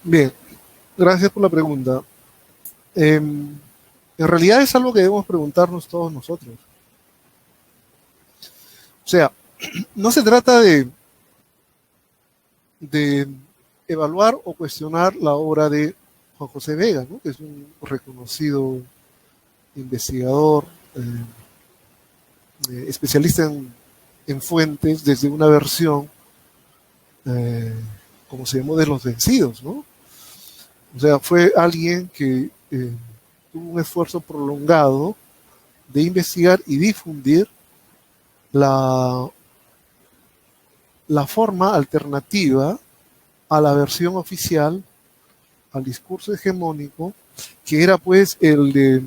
Bien, gracias por la pregunta. En realidad es algo que debemos preguntarnos todos nosotros. O sea, no se trata de evaluar o cuestionar la obra de Juan José Vega, ¿no?, que es un reconocido investigador, especialista en fuentes, desde una versión como se llamó, de los vencidos, ¿no? O sea, fue alguien que tuvo un esfuerzo prolongado de investigar y difundir la forma alternativa a la versión oficial, al discurso hegemónico, que era pues el de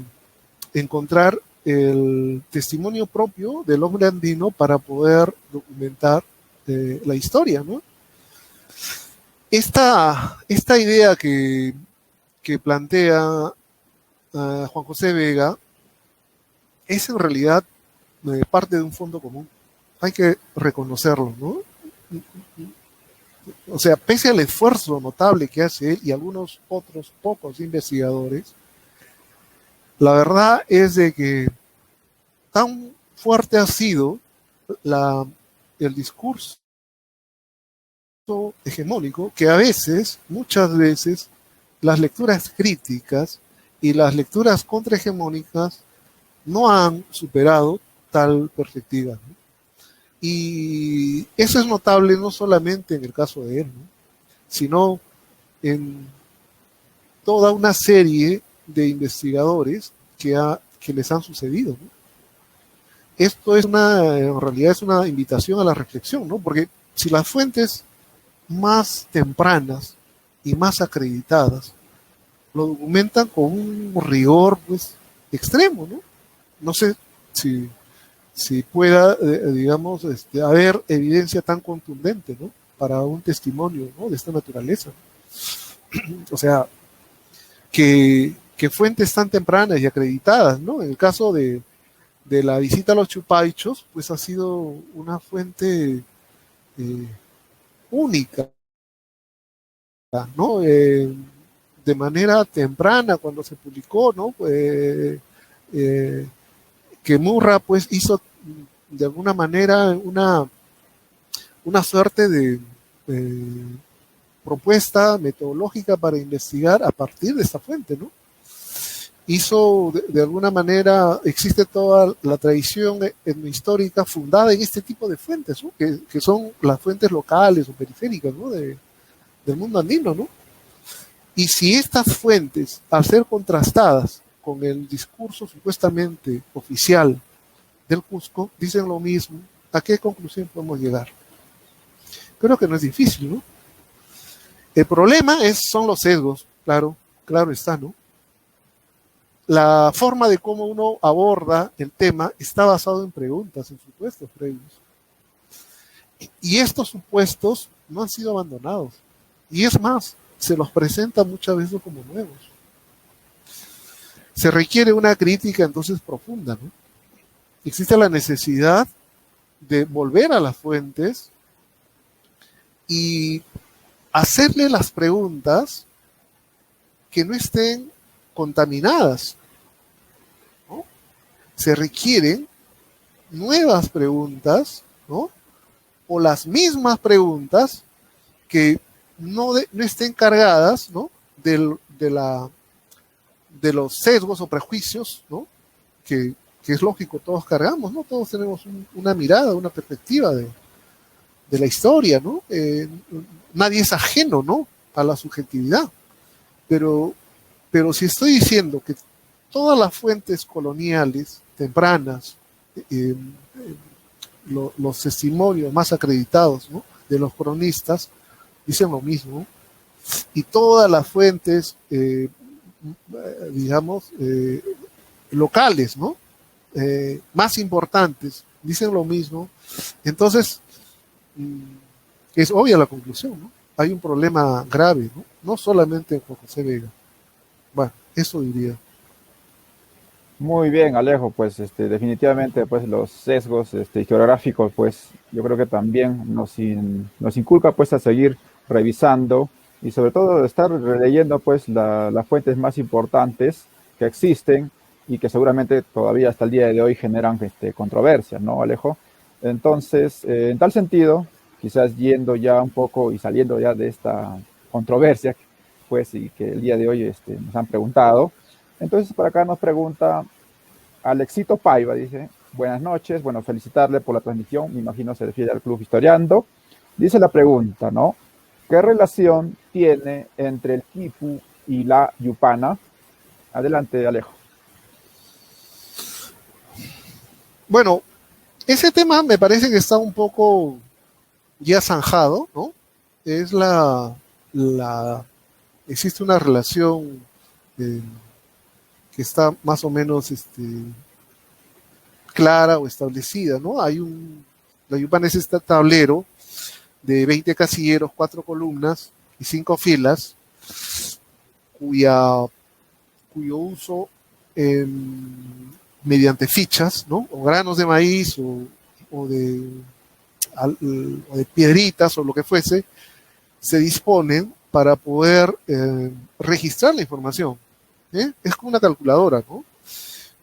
encontrar el testimonio propio del hombre andino para poder documentar la historia, ¿no? Esta idea que plantea Juan José Vega es en realidad parte de un fondo común. Hay que reconocerlo, ¿no? O sea, pese al esfuerzo notable que hace él y algunos otros pocos investigadores, la verdad es de que tan fuerte ha sido el discurso hegemónico que a veces, muchas veces, las lecturas críticas y las lecturas contrahegemónicas no han superado tal perspectiva, ¿no? Y eso es notable no solamente en el caso de él, ¿no?, sino en toda una serie de investigadores que les han sucedido, ¿no? Esto es en realidad es una invitación a la reflexión, ¿no? Porque si las fuentes más tempranas y más acreditadas lo documentan con un rigor pues extremo, ¿no? No sé si pueda, digamos, haber evidencia tan contundente, ¿no?, para un testimonio, ¿no?, de esta naturaleza. O sea, que fuentes tan tempranas y acreditadas, ¿no? En el caso de la visita a los Chupaichos, pues ha sido una fuente única, ¿no? De manera temprana, cuando se publicó, ¿no? Que Murra pues hizo de alguna manera una suerte de propuesta metodológica para investigar a partir de esta fuente, ¿no? Hizo de alguna manera, existe toda la tradición etnohistórica fundada en este tipo de fuentes, ¿no?, que son las fuentes locales o periféricas, ¿no?, del mundo andino, ¿no? Y si estas fuentes, al ser contrastadas con el discurso supuestamente oficial del Cusco, dicen lo mismo, ¿a qué conclusión podemos llegar? Creo que no es difícil, ¿no? El problema son los sesgos, claro está, ¿no? La forma de cómo uno aborda el tema está basado en preguntas, en supuestos previos. Y estos supuestos no han sido abandonados. Y es más, se los presenta muchas veces como nuevos. Se requiere una crítica entonces profunda, ¿no? Existe la necesidad de volver a las fuentes y hacerle las preguntas que no estén contaminadas, ¿no? Se requieren nuevas preguntas, ¿no?, o las mismas preguntas que no estén cargadas, ¿no?, de los sesgos o prejuicios, ¿no?, que es lógico, todos cargamos, ¿no? Todos tenemos una mirada, una perspectiva de la historia, ¿no? Nadie es ajeno, ¿no?, a la subjetividad. Pero si estoy diciendo que todas las fuentes coloniales tempranas, los testimonios más acreditados, ¿no?, de los cronistas, dicen lo mismo, y todas las fuentes, digamos, locales, ¿no?, más importantes, dicen lo mismo, entonces es obvia la conclusión, ¿no? Hay un problema grave, ¿no? No solamente en Juan José Vega. Bueno, eso diría. Muy bien, Alejo, pues definitivamente pues los sesgos geográficos, pues yo creo que también nos inculca pues a seguir revisando y sobre todo estar releyendo pues las fuentes más importantes que existen y que seguramente todavía hasta el día de hoy generan controversias, ¿no, Alejo? Entonces, en tal sentido, quizás yendo ya un poco y saliendo ya de esta controversia, pues, y que el día de hoy nos han preguntado. Entonces, por acá nos pregunta Alexito Paiva, dice, buenas noches, bueno, felicitarle por la transmisión, me imagino se refiere al Club Historiando. Dice la pregunta, ¿no? ¿Qué relación tiene entre el quipu y la yupana? Adelante, Alejo. Bueno, ese tema me parece que está un poco ya zanjado, ¿no? Es existe una relación eh, que está más o menos clara o establecida, ¿no? La yupana es este tablero de 20 casilleros, 4 columnas y 5 filas, cuyo uso mediante fichas, ¿no? O granos de maíz o de piedritas o lo que fuese, se disponen para poder registrar la información. Es como una calculadora, ¿no?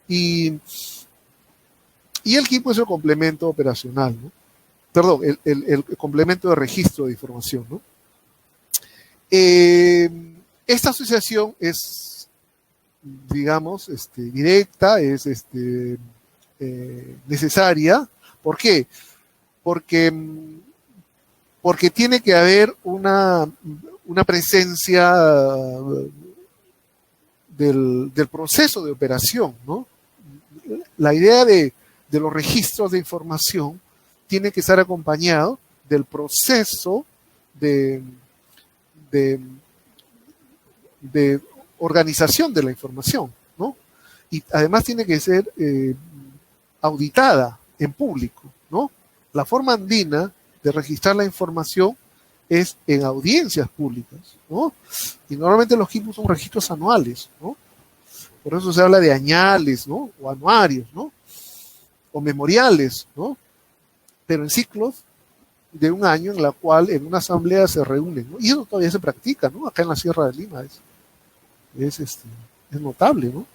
Y el equipo es el complemento operacional, ¿no? Perdón, el complemento de registro de información, ¿no? Esta asociación es, digamos, directa, es necesaria. ¿Por qué? Porque tiene que haber una presencia del proceso de operación, ¿no? La idea de los registros de información tiene que estar acompañado del proceso de organización de la información, ¿no? Y además tiene que ser auditada en público, ¿no? La forma andina de registrar la información es en audiencias públicas, ¿no? Y normalmente los quipus son registros anuales, ¿no? Por eso se habla de añales, ¿no? O anuarios, ¿no? O memoriales, ¿no? Pero en ciclos de un año en la cual en una asamblea se reúnen, ¿no? Y eso todavía se practica, ¿no? Acá en la Sierra de Lima es notable, ¿no?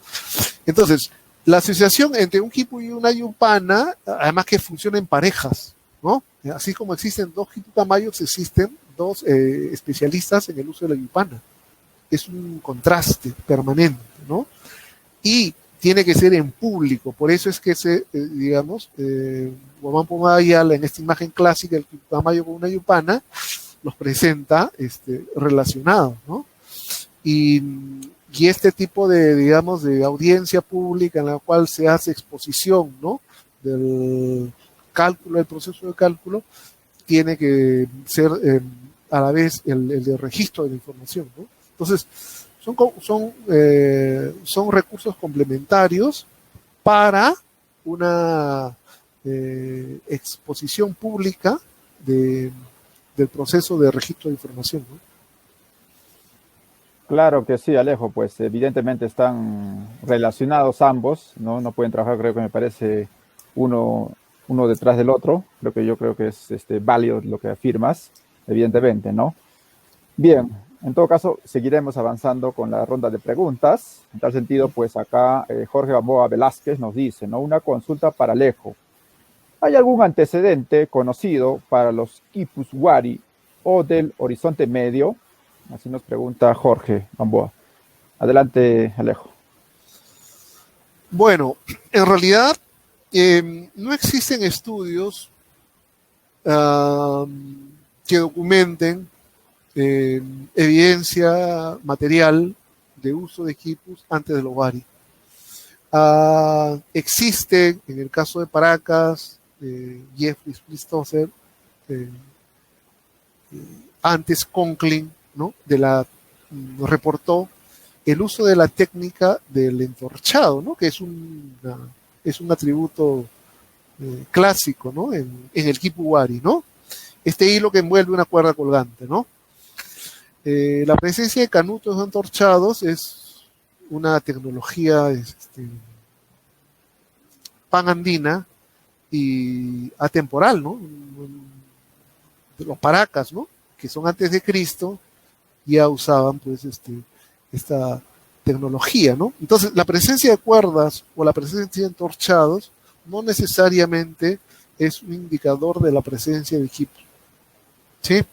Entonces, la asociación entre un quipu y una yupana, además que funciona en parejas, ¿no? Así como existen dos quipu tamayos, existen dos especialistas en el uso de la yupana. Es un contraste permanente, ¿no? Y tiene que ser en público, por eso es que digamos, Guamán Pumayala en esta imagen clásica, el quipu tamayo con una yupana, los presenta relacionados, ¿no? Y este tipo de, digamos, de audiencia pública en la cual se hace exposición, ¿no? Del cálculo, del proceso de cálculo, tiene que ser a la vez el de registro de la información, ¿no? Entonces, son recursos complementarios para una exposición pública del proceso de registro de información, ¿no? Claro que sí, Alejo, pues evidentemente están relacionados ambos, ¿no? No pueden trabajar, creo que me parece, uno detrás del otro. Yo creo que es válido lo que afirmas, evidentemente, ¿no? Bien, en todo caso, seguiremos avanzando con la ronda de preguntas. En tal sentido, pues acá Jorge Gamboa Velázquez nos dice, ¿no? Una consulta para Alejo. ¿Hay algún antecedente conocido para los quipus wari o del Horizonte Medio? Así nos pregunta Jorge Gamboa. Adelante, Alejo. Bueno, en realidad no existen estudios que documenten evidencia material de uso de quipus antes de los wari. Existe, en el caso de Paracas, Jeffrey Christopher, antes Conklin, ¿no? Reportó el uso de la técnica del entorchado, ¿no? Que es un atributo clásico, ¿no? En el quipu wari, ¿no? Este hilo que envuelve una cuerda colgante, ¿no? La presencia de canutos entorchados es una tecnología panandina y atemporal, ¿no? De los Paracas, ¿no? Que son antes de Cristo, ya usaban pues esta tecnología, ¿no? Entonces, la presencia de cuerdas o la presencia de entorchados no necesariamente es un indicador de la presencia de quipus, ¿sí?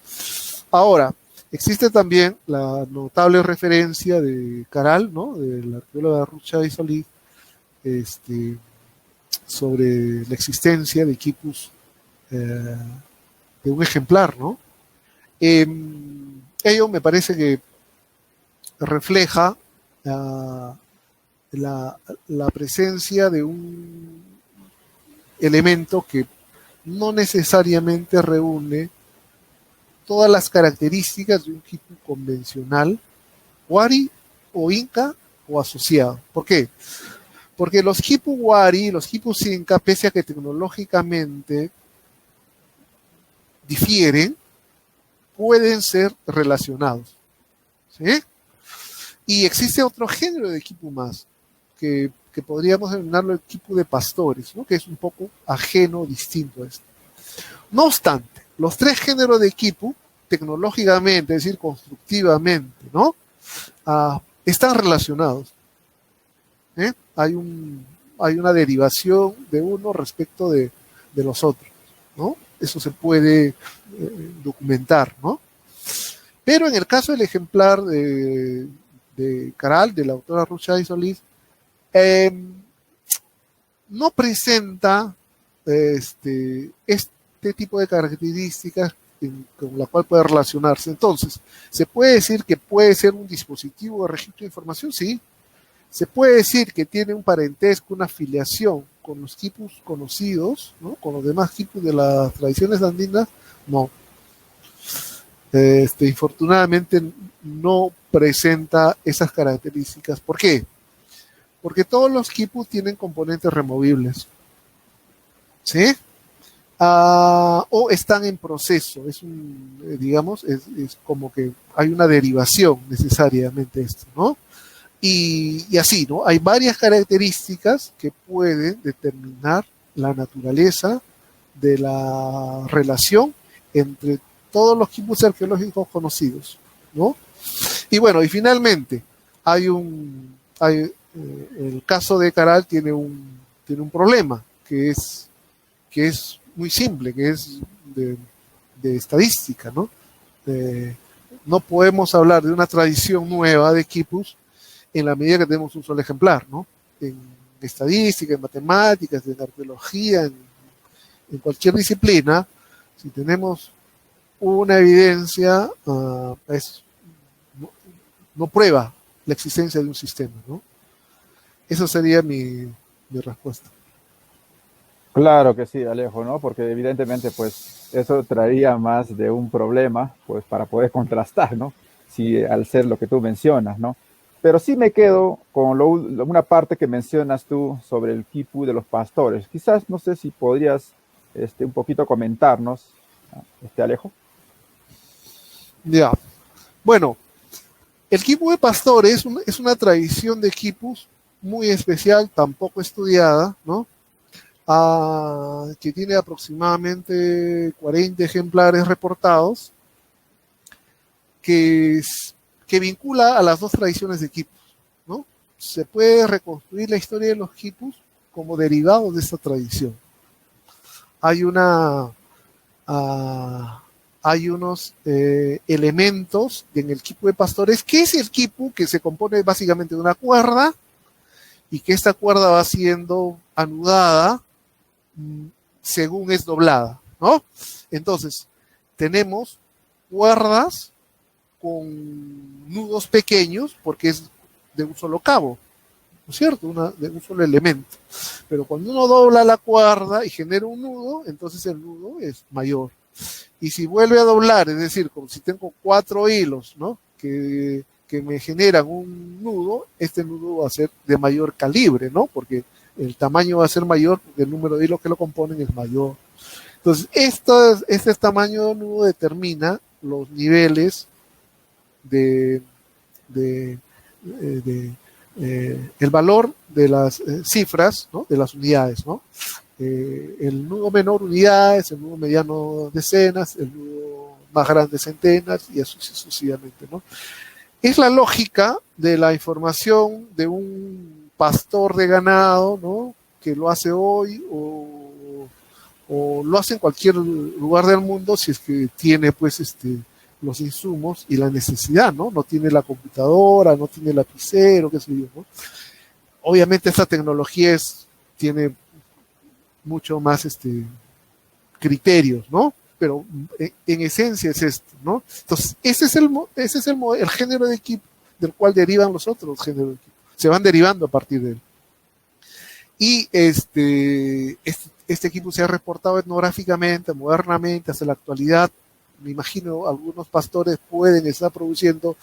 Ahora, existe también la notable referencia de Caral, ¿no? De la arqueóloga Rucha y Solís, sobre la existencia de quipus de un ejemplar, ¿no? Ello me parece que refleja la presencia de un elemento que no necesariamente reúne todas las características de un quipu convencional, wari o inca o asociado. ¿Por qué? Porque los quipu wari, los quipus inca, pese a que tecnológicamente difieren, pueden ser relacionados, ¿sí? Y existe otro género de quipu más, que podríamos denominarlo el quipu de pastores, ¿no? Que es un poco ajeno, distinto a esto. No obstante, los tres géneros de quipu, tecnológicamente, es decir, constructivamente, ¿no? Están relacionados. Hay una derivación de uno respecto de los otros, ¿no? Eso se puede documentar, ¿no? Pero en el caso del ejemplar de Caral, de la autora Ruchay Solís, no presenta este tipo de características con la cual puede relacionarse. Entonces, ¿se puede decir que puede ser un dispositivo de registro de información? Sí. ¿Se puede decir que tiene un parentesco, una afiliación con los quipus conocidos, ¿no? Con los demás quipus de las tradiciones andinas? No. Infortunadamente no presenta esas características. ¿Por qué? Porque todos los quipus tienen componentes removibles, ¿sí? O están en proceso. Es como que hay una derivación necesariamente esto, ¿no? Y así, ¿no? Hay varias características que pueden determinar la naturaleza de la relación entre todos los quipus arqueológicos conocidos, ¿no? Y bueno, y finalmente, el caso de Caral tiene un problema que es muy simple, que es de estadística, ¿no? No podemos hablar de una tradición nueva de quipus en la medida que tenemos un solo ejemplar, ¿no? En estadística, en matemáticas, en arqueología, en cualquier disciplina, si tenemos una evidencia, no prueba la existencia de un sistema, ¿no? Esa sería mi respuesta. Claro que sí, Alejo, ¿no? Porque evidentemente, pues, eso traería más de un problema, pues, para poder contrastar, ¿no? Si al ser lo que tú mencionas, ¿no? Pero sí me quedo con una parte que mencionas tú sobre el quipu de los pastores. Quizás, no sé si podrías un poquito comentarnos, Alejo. Ya. Bueno, el quipu de pastores es una tradición de quipus muy especial, tampoco estudiada, ¿no? Que tiene aproximadamente 40 ejemplares reportados, que vincula a las dos tradiciones de quipus, ¿no? Se puede reconstruir la historia de los quipus como derivados de esta tradición. Hay unos elementos en el quipu de pastores. ¿Qué es el quipu? Que se compone básicamente de una cuerda y que esta cuerda va siendo anudada según es doblada, ¿no? Entonces, tenemos cuerdas con nudos pequeños porque es de un solo cabo, ¿no es cierto? De un solo elemento. Pero cuando uno dobla la cuerda y genera un nudo, entonces el nudo es mayor. Y si vuelve a doblar, es decir, como si tengo 4 hilos, ¿no? Que me generan un nudo, este nudo va a ser de mayor calibre, ¿no? Porque el tamaño va a ser mayor porque el número de hilos que lo componen es mayor. Entonces, este tamaño de nudo determina los niveles el valor de las cifras, ¿no? De las unidades, ¿no? El nudo menor unidades, el nudo mediano decenas, el nudo más grande centenas y así sucesivamente, ¿no? Es la lógica de la información de un pastor de ganado, ¿no? Que lo hace hoy o lo hace en cualquier lugar del mundo si es que tiene pues los insumos y la necesidad, ¿no? No tiene la computadora, no tiene el lapicero, qué sé yo, ¿no? Obviamente esta tecnología tiene mucho más criterios, ¿no? pero en esencia es esto, ¿no? Entonces, ese es el género de equipo del cual derivan los otros géneros de equipo. Se van derivando a partir de él. Y este equipo se ha reportado etnográficamente, modernamente, hasta la actualidad. Me imagino algunos pastores pueden estar produciendo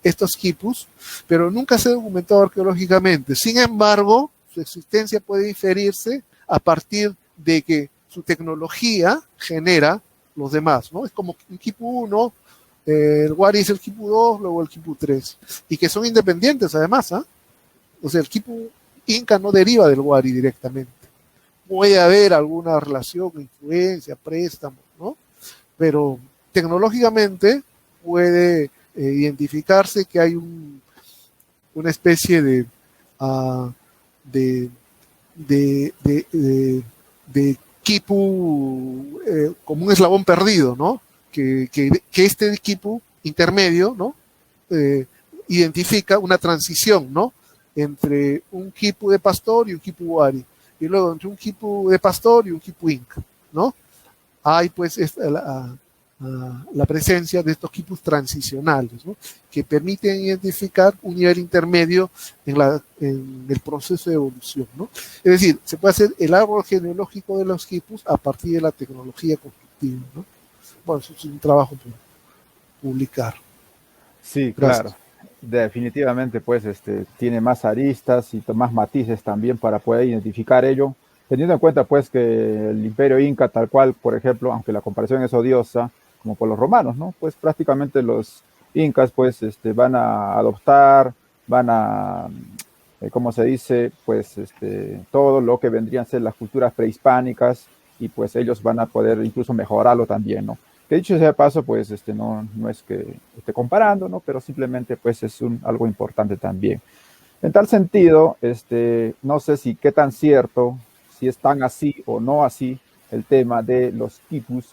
estos quipus, pero nunca se ha documentado arqueológicamente. Sin embargo, su existencia puede inferirse a partir de que su tecnología genera los demás, ¿no? Es como un quipu 1, el Wari es el quipu 2, luego el quipu 3, y que son independientes además, ¿ah? O sea, el quipu inca no deriva del Wari directamente. Puede haber alguna relación, influencia, préstamo, ¿no? Pero tecnológicamente puede identificarse que hay una especie de quipu como un eslabón perdido, ¿no? Que este quipu intermedio, ¿no? Identifica una transición, ¿no? Entre un quipu de pastor y un quipu wari, y luego entre un quipu de pastor y un quipu inca, ¿no? Hay pues la presencia de estos quipus transicionales, ¿no? Que permiten identificar un nivel intermedio en el proceso de evolución, ¿no? Es decir, se puede hacer el árbol genealógico de los quipus a partir de la tecnología constructiva, ¿no? Bueno, eso es un trabajo por publicar. Sí, claro. Definitivamente, pues, tiene más aristas y más matices también para poder identificar ello, teniendo en cuenta, pues, que el Imperio Inca, tal cual, por ejemplo, aunque la comparación es odiosa, como por los romanos, ¿no? Pues prácticamente los incas, pues, van a adoptar, van a, ¿cómo se dice? Pues, todo lo que vendrían a ser las culturas prehispánicas, y pues ellos van a poder incluso mejorarlo también, ¿no? Que dicho sea de paso, pues no es que esté comparando, ¿no? Pero simplemente pues es algo importante también. En tal sentido, no sé si qué tan cierto, si es tan así o no así, el tema de los quipus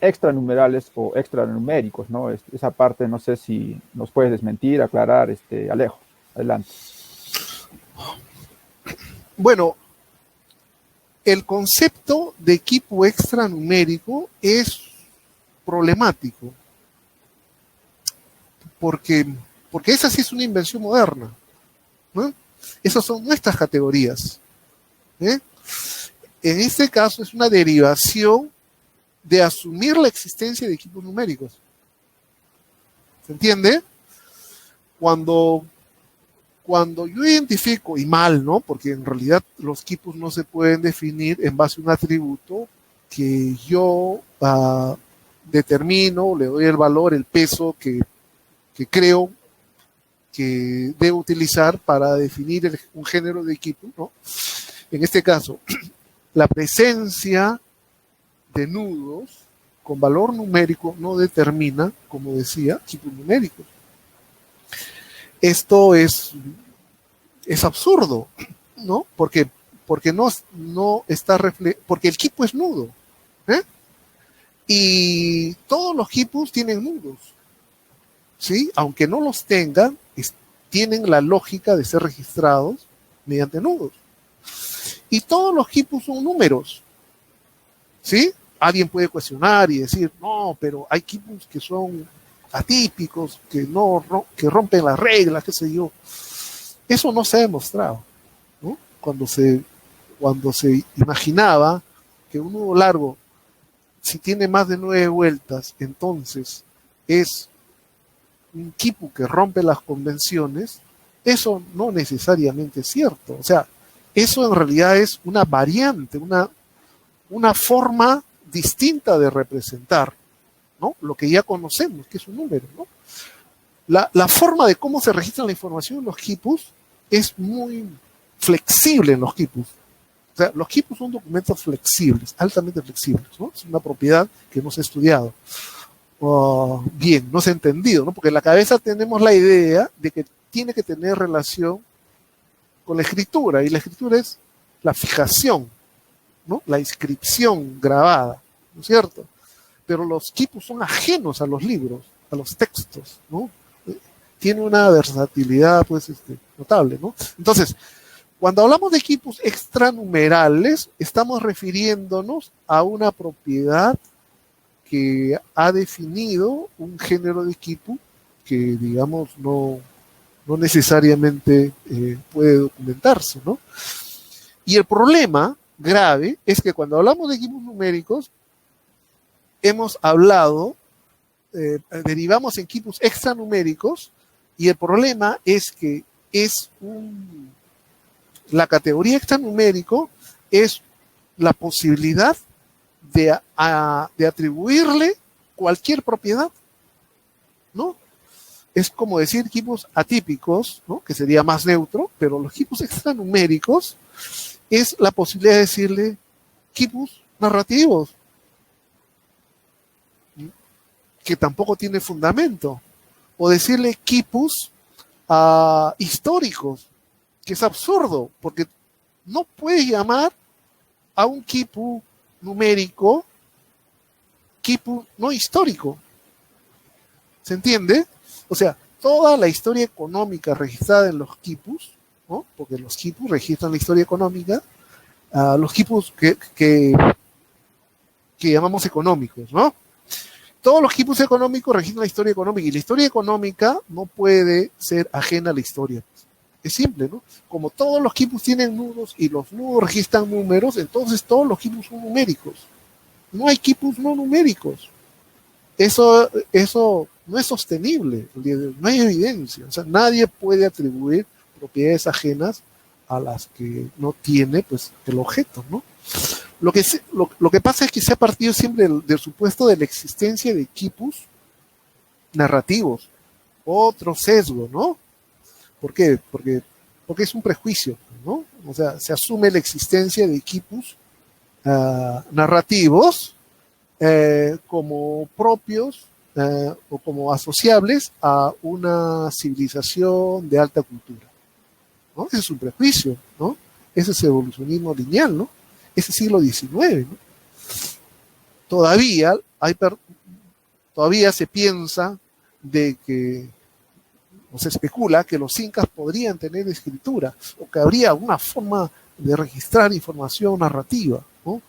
extranumerales o extranuméricos, ¿no? Esa parte no sé si nos puedes desmentir, aclarar, Alejo. Adelante. Bueno, el concepto de quipu extranumérico es problemático, porque esa sí es una invención moderna, ¿no? Esas son nuestras categorías, ¿eh? En este caso es una derivación de asumir la existencia de equipos numéricos. ¿Se entiende? Cuando yo identifico, y mal, ¿no? Porque en realidad los quipus no se pueden definir en base a un atributo que yo determino, le doy el valor, el peso que creo que debo utilizar para definir un género de equipo, ¿no? En este caso, la presencia de nudos con valor numérico no determina, como decía, equipos numéricos. Esto es absurdo, ¿no? Porque no está porque el quipu es nudo, ¿eh? Y todos los quipus tienen nudos, ¿sí? Aunque no los tengan, tienen la lógica de ser registrados mediante nudos. Y todos los quipus son números, ¿sí? Alguien puede cuestionar y decir, no, pero hay quipus que son atípicos, que rompen las reglas, qué sé yo. Eso no se ha demostrado, ¿no? Cuando se imaginaba que un nudo largo, si tiene más de 9 vueltas, entonces es un quipu que rompe las convenciones, eso no necesariamente es cierto. O sea, eso en realidad es una variante, una forma distinta de representar, ¿no? Lo que ya conocemos, que es un número, ¿no? La forma de cómo se registra la información en los quipus es muy flexible en los quipus. O sea, los quipus son documentos flexibles, altamente flexibles, ¿no? Es una propiedad que no se ha estudiado. Bien, no se ha entendido, ¿no? Porque en la cabeza tenemos la idea de que tiene que tener relación con la escritura, y la escritura es la fijación, ¿no? La inscripción grabada, ¿no es cierto? Pero los quipus son ajenos a los libros, a los textos, ¿no? Tiene una versatilidad, pues, notable, ¿no? Entonces, cuando hablamos de quipus extranumerales, estamos refiriéndonos a una propiedad que ha definido un género de equipo que, digamos, no necesariamente puede documentarse, ¿no? Y el problema grave es que cuando hablamos de equipos numéricos, hemos hablado, derivamos en equipos extranuméricos, y el problema es que la categoría extranumérico es la posibilidad de atribuirle cualquier propiedad, ¿no? Es como decir equipos atípicos, ¿no? Que sería más neutro, pero los equipos extranuméricos es la posibilidad de decirle equipos narrativos, que tampoco tiene fundamento, o decirle quipus históricos, que es absurdo, porque no puedes llamar a un quipu numérico quipu no histórico. ¿Se entiende? O sea, toda la historia económica registrada en los quipus, ¿no? Porque los quipus registran la historia económica, los quipus que llamamos económicos, ¿no? Todos los quipus económicos registran la historia económica, y la historia económica no puede ser ajena a la historia. Es simple, ¿no? Como todos los quipus tienen nudos y los nudos registran números, entonces todos los quipus son numéricos. No hay quipus no numéricos. Eso no es sostenible, no hay evidencia. O sea, nadie puede atribuir propiedades ajenas a las que no tiene, pues, el objeto, ¿no? Lo que pasa es que se ha partido siempre del supuesto de la existencia de quipus narrativos. Otro sesgo, ¿no? ¿Por qué? Porque es un prejuicio, ¿no? O sea, se asume la existencia de quipus narrativos como propios o como asociables a una civilización de alta cultura, ¿no? Ese es un prejuicio, ¿no? Ese es evolucionismo lineal, ¿no? Ese siglo XIX, ¿no? Todavía se piensa de que, o se especula que los incas podrían tener escritura, o que habría una forma de registrar información narrativa, ¿no?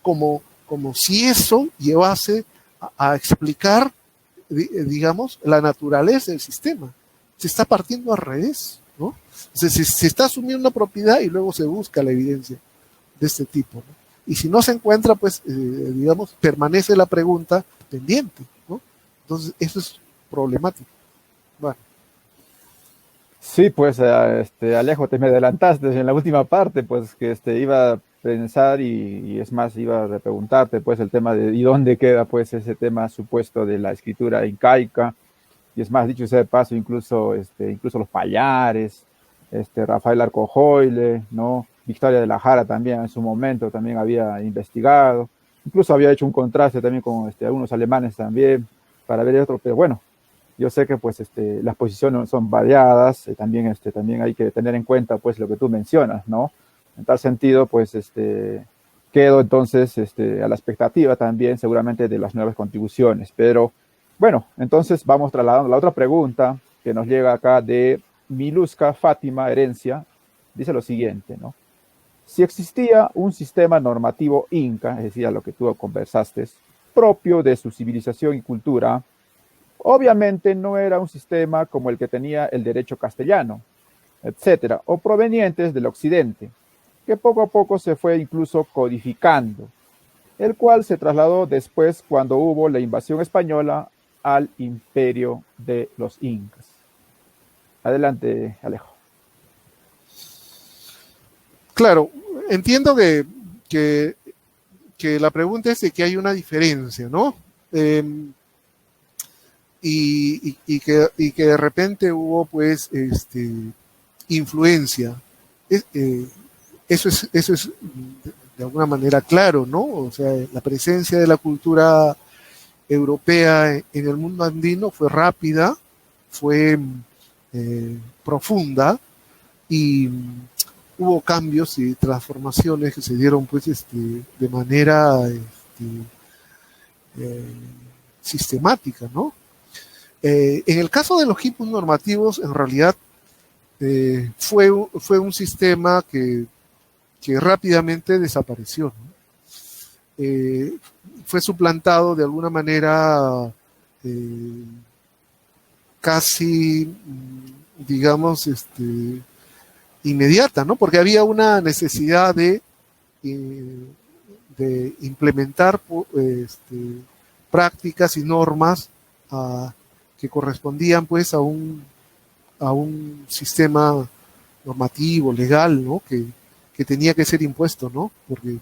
Como si eso llevase a explicar, digamos, la naturaleza del sistema. Se está partiendo al revés, ¿no? Se está asumiendo una propiedad y luego se busca la evidencia de este tipo, ¿no? Y si no se encuentra, pues, digamos, permanece la pregunta pendiente, ¿no? Entonces, eso es problemático. Bueno. Sí, pues, Alejo, te me adelantaste en la última parte, pues, que iba a pensar y es más, iba a preguntarte, pues, el tema de ¿y dónde queda, pues, ese tema supuesto de la escritura incaica? Y es más, dicho sea de paso, incluso los Pallares, Rafael Arcojoyle, ¿no? Victoria de la Jara también en su momento también había investigado, incluso había hecho un contraste también con algunos alemanes también para ver otro, pero bueno, yo sé que pues las posiciones son variadas, también hay que tener en cuenta pues lo que tú mencionas, ¿no? En tal sentido, pues quedo entonces a la expectativa también seguramente de las nuevas contribuciones, pero bueno, entonces vamos trasladando la otra pregunta que nos llega acá de Miluska Fátima Herencia, dice lo siguiente, ¿no? Si existía un sistema normativo inca, es decir, a lo que tú conversaste, propio de su civilización y cultura, obviamente no era un sistema como el que tenía el derecho castellano, etcétera, o provenientes del occidente, que poco a poco se fue incluso codificando, el cual se trasladó después cuando hubo la invasión española al imperio de los incas. Adelante, Alejo. Claro, entiendo que la pregunta es de que hay una diferencia, ¿no? Y que de repente hubo, pues, influencia. Eso es de alguna manera claro, ¿no? O sea, la presencia de la cultura europea en el mundo andino fue rápida, fue profunda, y hubo cambios y transformaciones que se dieron, pues, de manera sistemática, ¿no? En el caso de los quipus normativos, en realidad fue un sistema que rápidamente desapareció, ¿no? fue suplantado de alguna manera casi, digamos, inmediata, ¿no? Porque había una necesidad de implementar prácticas y normas que correspondían pues a un sistema normativo, legal, ¿no? Que tenía que ser impuesto, ¿no? Porque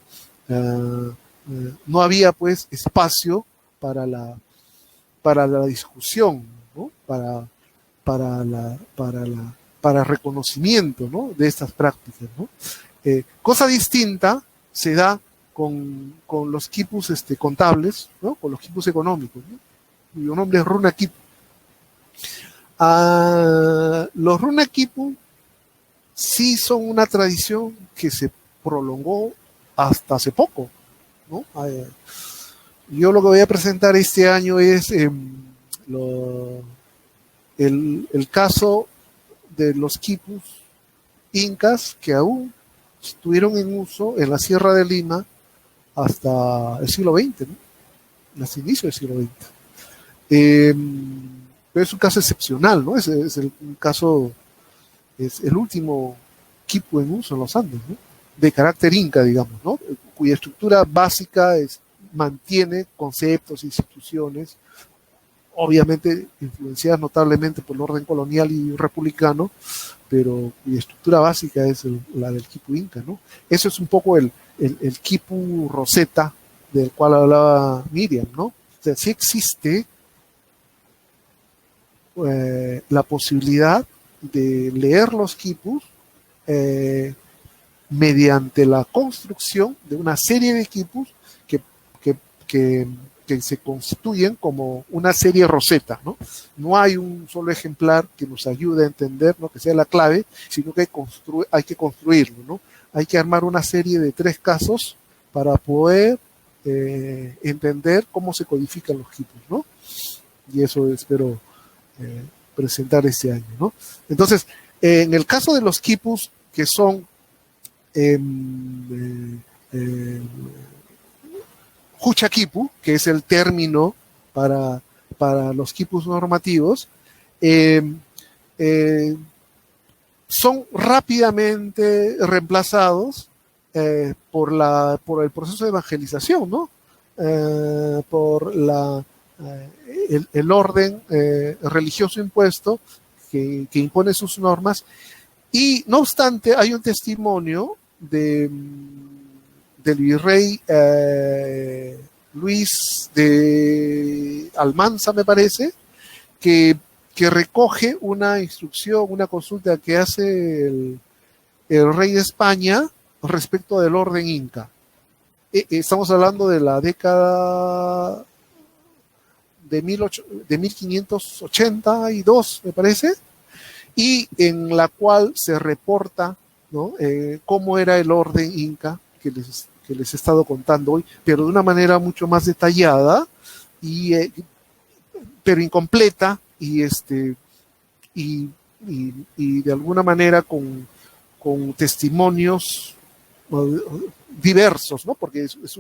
no había pues espacio para la discusión, ¿no? Para reconocimiento, ¿no? De estas prácticas, ¿no? Cosa distinta se da con los quipus contables, ¿no? Con los quipus económicos, ¿no? Cuyo nombre es Runa Quipu. Los Runa Quipu sí son una tradición que se prolongó hasta hace poco, ¿no? Yo lo que voy a presentar este año es el caso de los quipus incas que aún estuvieron en uso en la Sierra de Lima hasta el siglo XX, ¿no? Los inicios del siglo XX. Pero es un caso excepcional, ¿no? Es un caso, es el último quipu en uso en los Andes, ¿no? De carácter inca, digamos, ¿no? Cuya estructura básica mantiene conceptos, instituciones, obviamente influenciadas notablemente por el orden colonial y republicano, pero cuya estructura básica es la del quipu inca, ¿no? Eso es un poco el quipu Rosetta del cual hablaba Miriam, ¿no? O sea, sí existe la posibilidad de leer los quipus mediante la construcción de una serie de quipus que se constituyen como una serie Rosetta, ¿no? No hay un solo ejemplar que nos ayude a entender, ¿no? Que sea la clave, sino que hay que construirlo, ¿no? Hay que armar una serie de 3 casos para poder entender cómo se codifican los quipus, ¿no? Y eso espero presentar este año, ¿no? Entonces, en el caso de los quipus que son Huchaquipu, que es el término para los quipus normativos, son rápidamente reemplazados por el proceso de evangelización, ¿no? Por el orden religioso impuesto que impone sus normas. Y no obstante, hay un testimonio del virrey Luis de Almanza, me parece, que recoge una instrucción, una consulta que hace el rey de España respecto del orden inca. Estamos hablando de la década de 1582, me parece, y en la cual se reporta, ¿no? Cómo era el orden inca que les he estado contando hoy, pero de una manera mucho más detallada, pero incompleta, y de alguna manera con testimonios diversos, ¿no? Porque es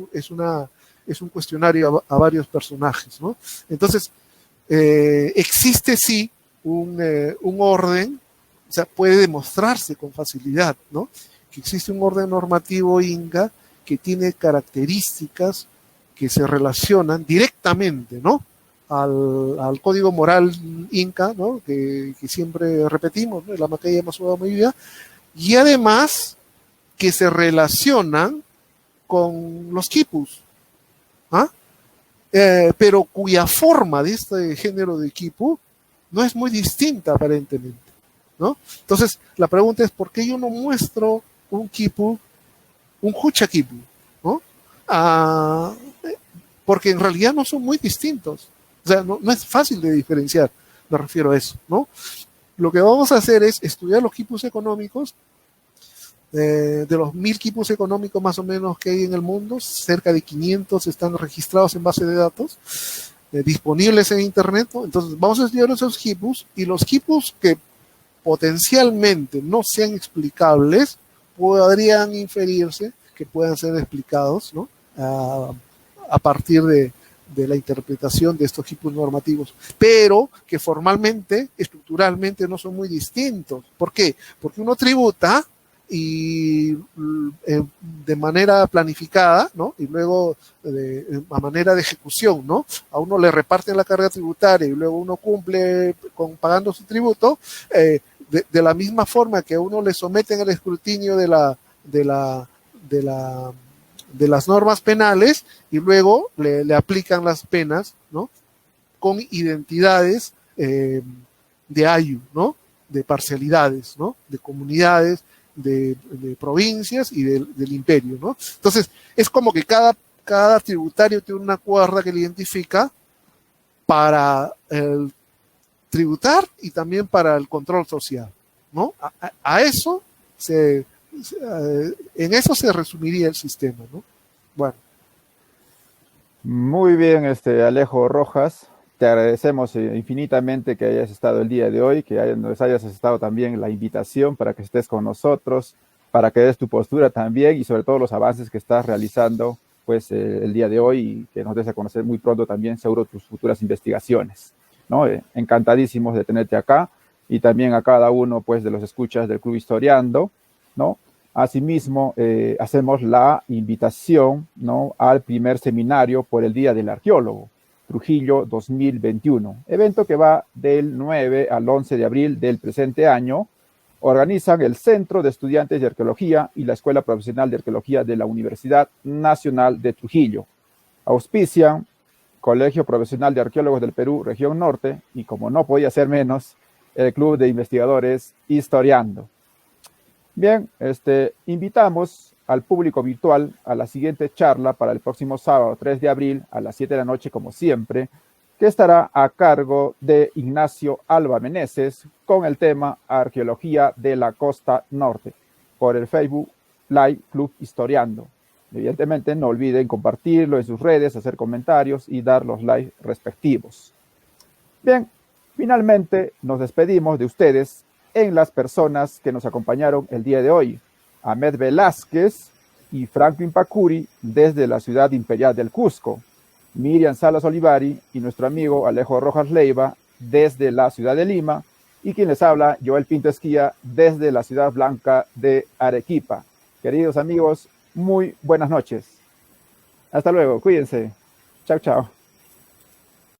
un cuestionario a varios personajes, ¿no? Entonces, existe sí un orden, o sea, puede demostrarse con facilidad, ¿no? Que existe un orden normativo inca que tiene características que se relacionan directamente, ¿no? Al código moral inca, ¿no? Que siempre repetimos, ¿no? La Macaya Masuda Movida, y además que se relacionan con los quipus, ¿ah? Pero cuya forma de este género de quipu no es muy distinta aparentemente, ¿no? Entonces, la pregunta es, ¿por qué yo no muestro un quipu, un Huchaquipu, ¿no? Porque en realidad no son muy distintos. O sea, no es fácil de diferenciar, me refiero a eso, ¿no? Lo que vamos a hacer es estudiar los quipus económicos. De los 1000 quipus económicos más o menos que hay en el mundo, cerca de 500 están registrados en base de datos, disponibles en internet, ¿no? Entonces vamos a estudiar esos quipus, y los quipus que potencialmente no sean explicables podrían inferirse que puedan ser explicados, ¿no? a partir de la interpretación de estos tipos normativos, pero que formalmente, estructuralmente no son muy distintos. ¿Por qué? Porque uno tributa y de manera planificada, ¿no? Y luego a manera de ejecución, ¿no? A uno le reparten la carga tributaria y luego uno cumple pagando su tributo, de la misma forma que a uno le someten al escrutinio de las normas penales y luego le aplican las penas, ¿no? Con identidades de ayu, ¿no? De parcialidades, ¿no? De comunidades, de provincias y del imperio, ¿no? Entonces, es como que cada tributario tiene una cuerda que le identifica para el tributar y también para el control social, ¿no? A eso en eso se resumiría el sistema, ¿no? Bueno. Muy bien, Alejo Rojas. Te agradecemos infinitamente que hayas estado el día de hoy, que nos hayas aceptado también la invitación para que estés con nosotros, para que des tu postura también y sobre todo los avances que estás realizando pues el día de hoy y que nos des a conocer muy pronto también seguro tus futuras investigaciones, ¿no? Encantadísimos de tenerte acá y también a cada uno pues de los escuchas del Club Historiando, ¿no? Asimismo, hacemos la invitación, ¿no? Al primer seminario por el Día del Arqueólogo, Trujillo 2021, evento que va del 9 al 11 de abril del presente año. Organizan el Centro de Estudiantes de Arqueología y la Escuela Profesional de Arqueología de la Universidad Nacional de Trujillo. Auspician Colegio Profesional de Arqueólogos del Perú, Región Norte, y como no podía ser menos, el Club de Investigadores Historiando. Bien, invitamos al público virtual a la siguiente charla para el próximo sábado 3 de abril a las 7 de la noche, como siempre, que estará a cargo de Ignacio Alba Meneses con el tema Arqueología de la Costa Norte por el Facebook Live Club Historiando. Evidentemente, no olviden compartirlo en sus redes, hacer comentarios y dar los likes respectivos. Bien, finalmente nos despedimos de ustedes en las personas que nos acompañaron el día de hoy. Ahmed Velázquez y Franklin Pacuri desde la ciudad imperial del Cusco. Miriam Salas Olivari y nuestro amigo Alejo Rojas Leiva desde la ciudad de Lima, y quien les habla, Joel Pinto Esquía, desde la ciudad blanca de Arequipa. Queridos amigos, muy buenas noches. Hasta luego, cuídense. Chao, chao.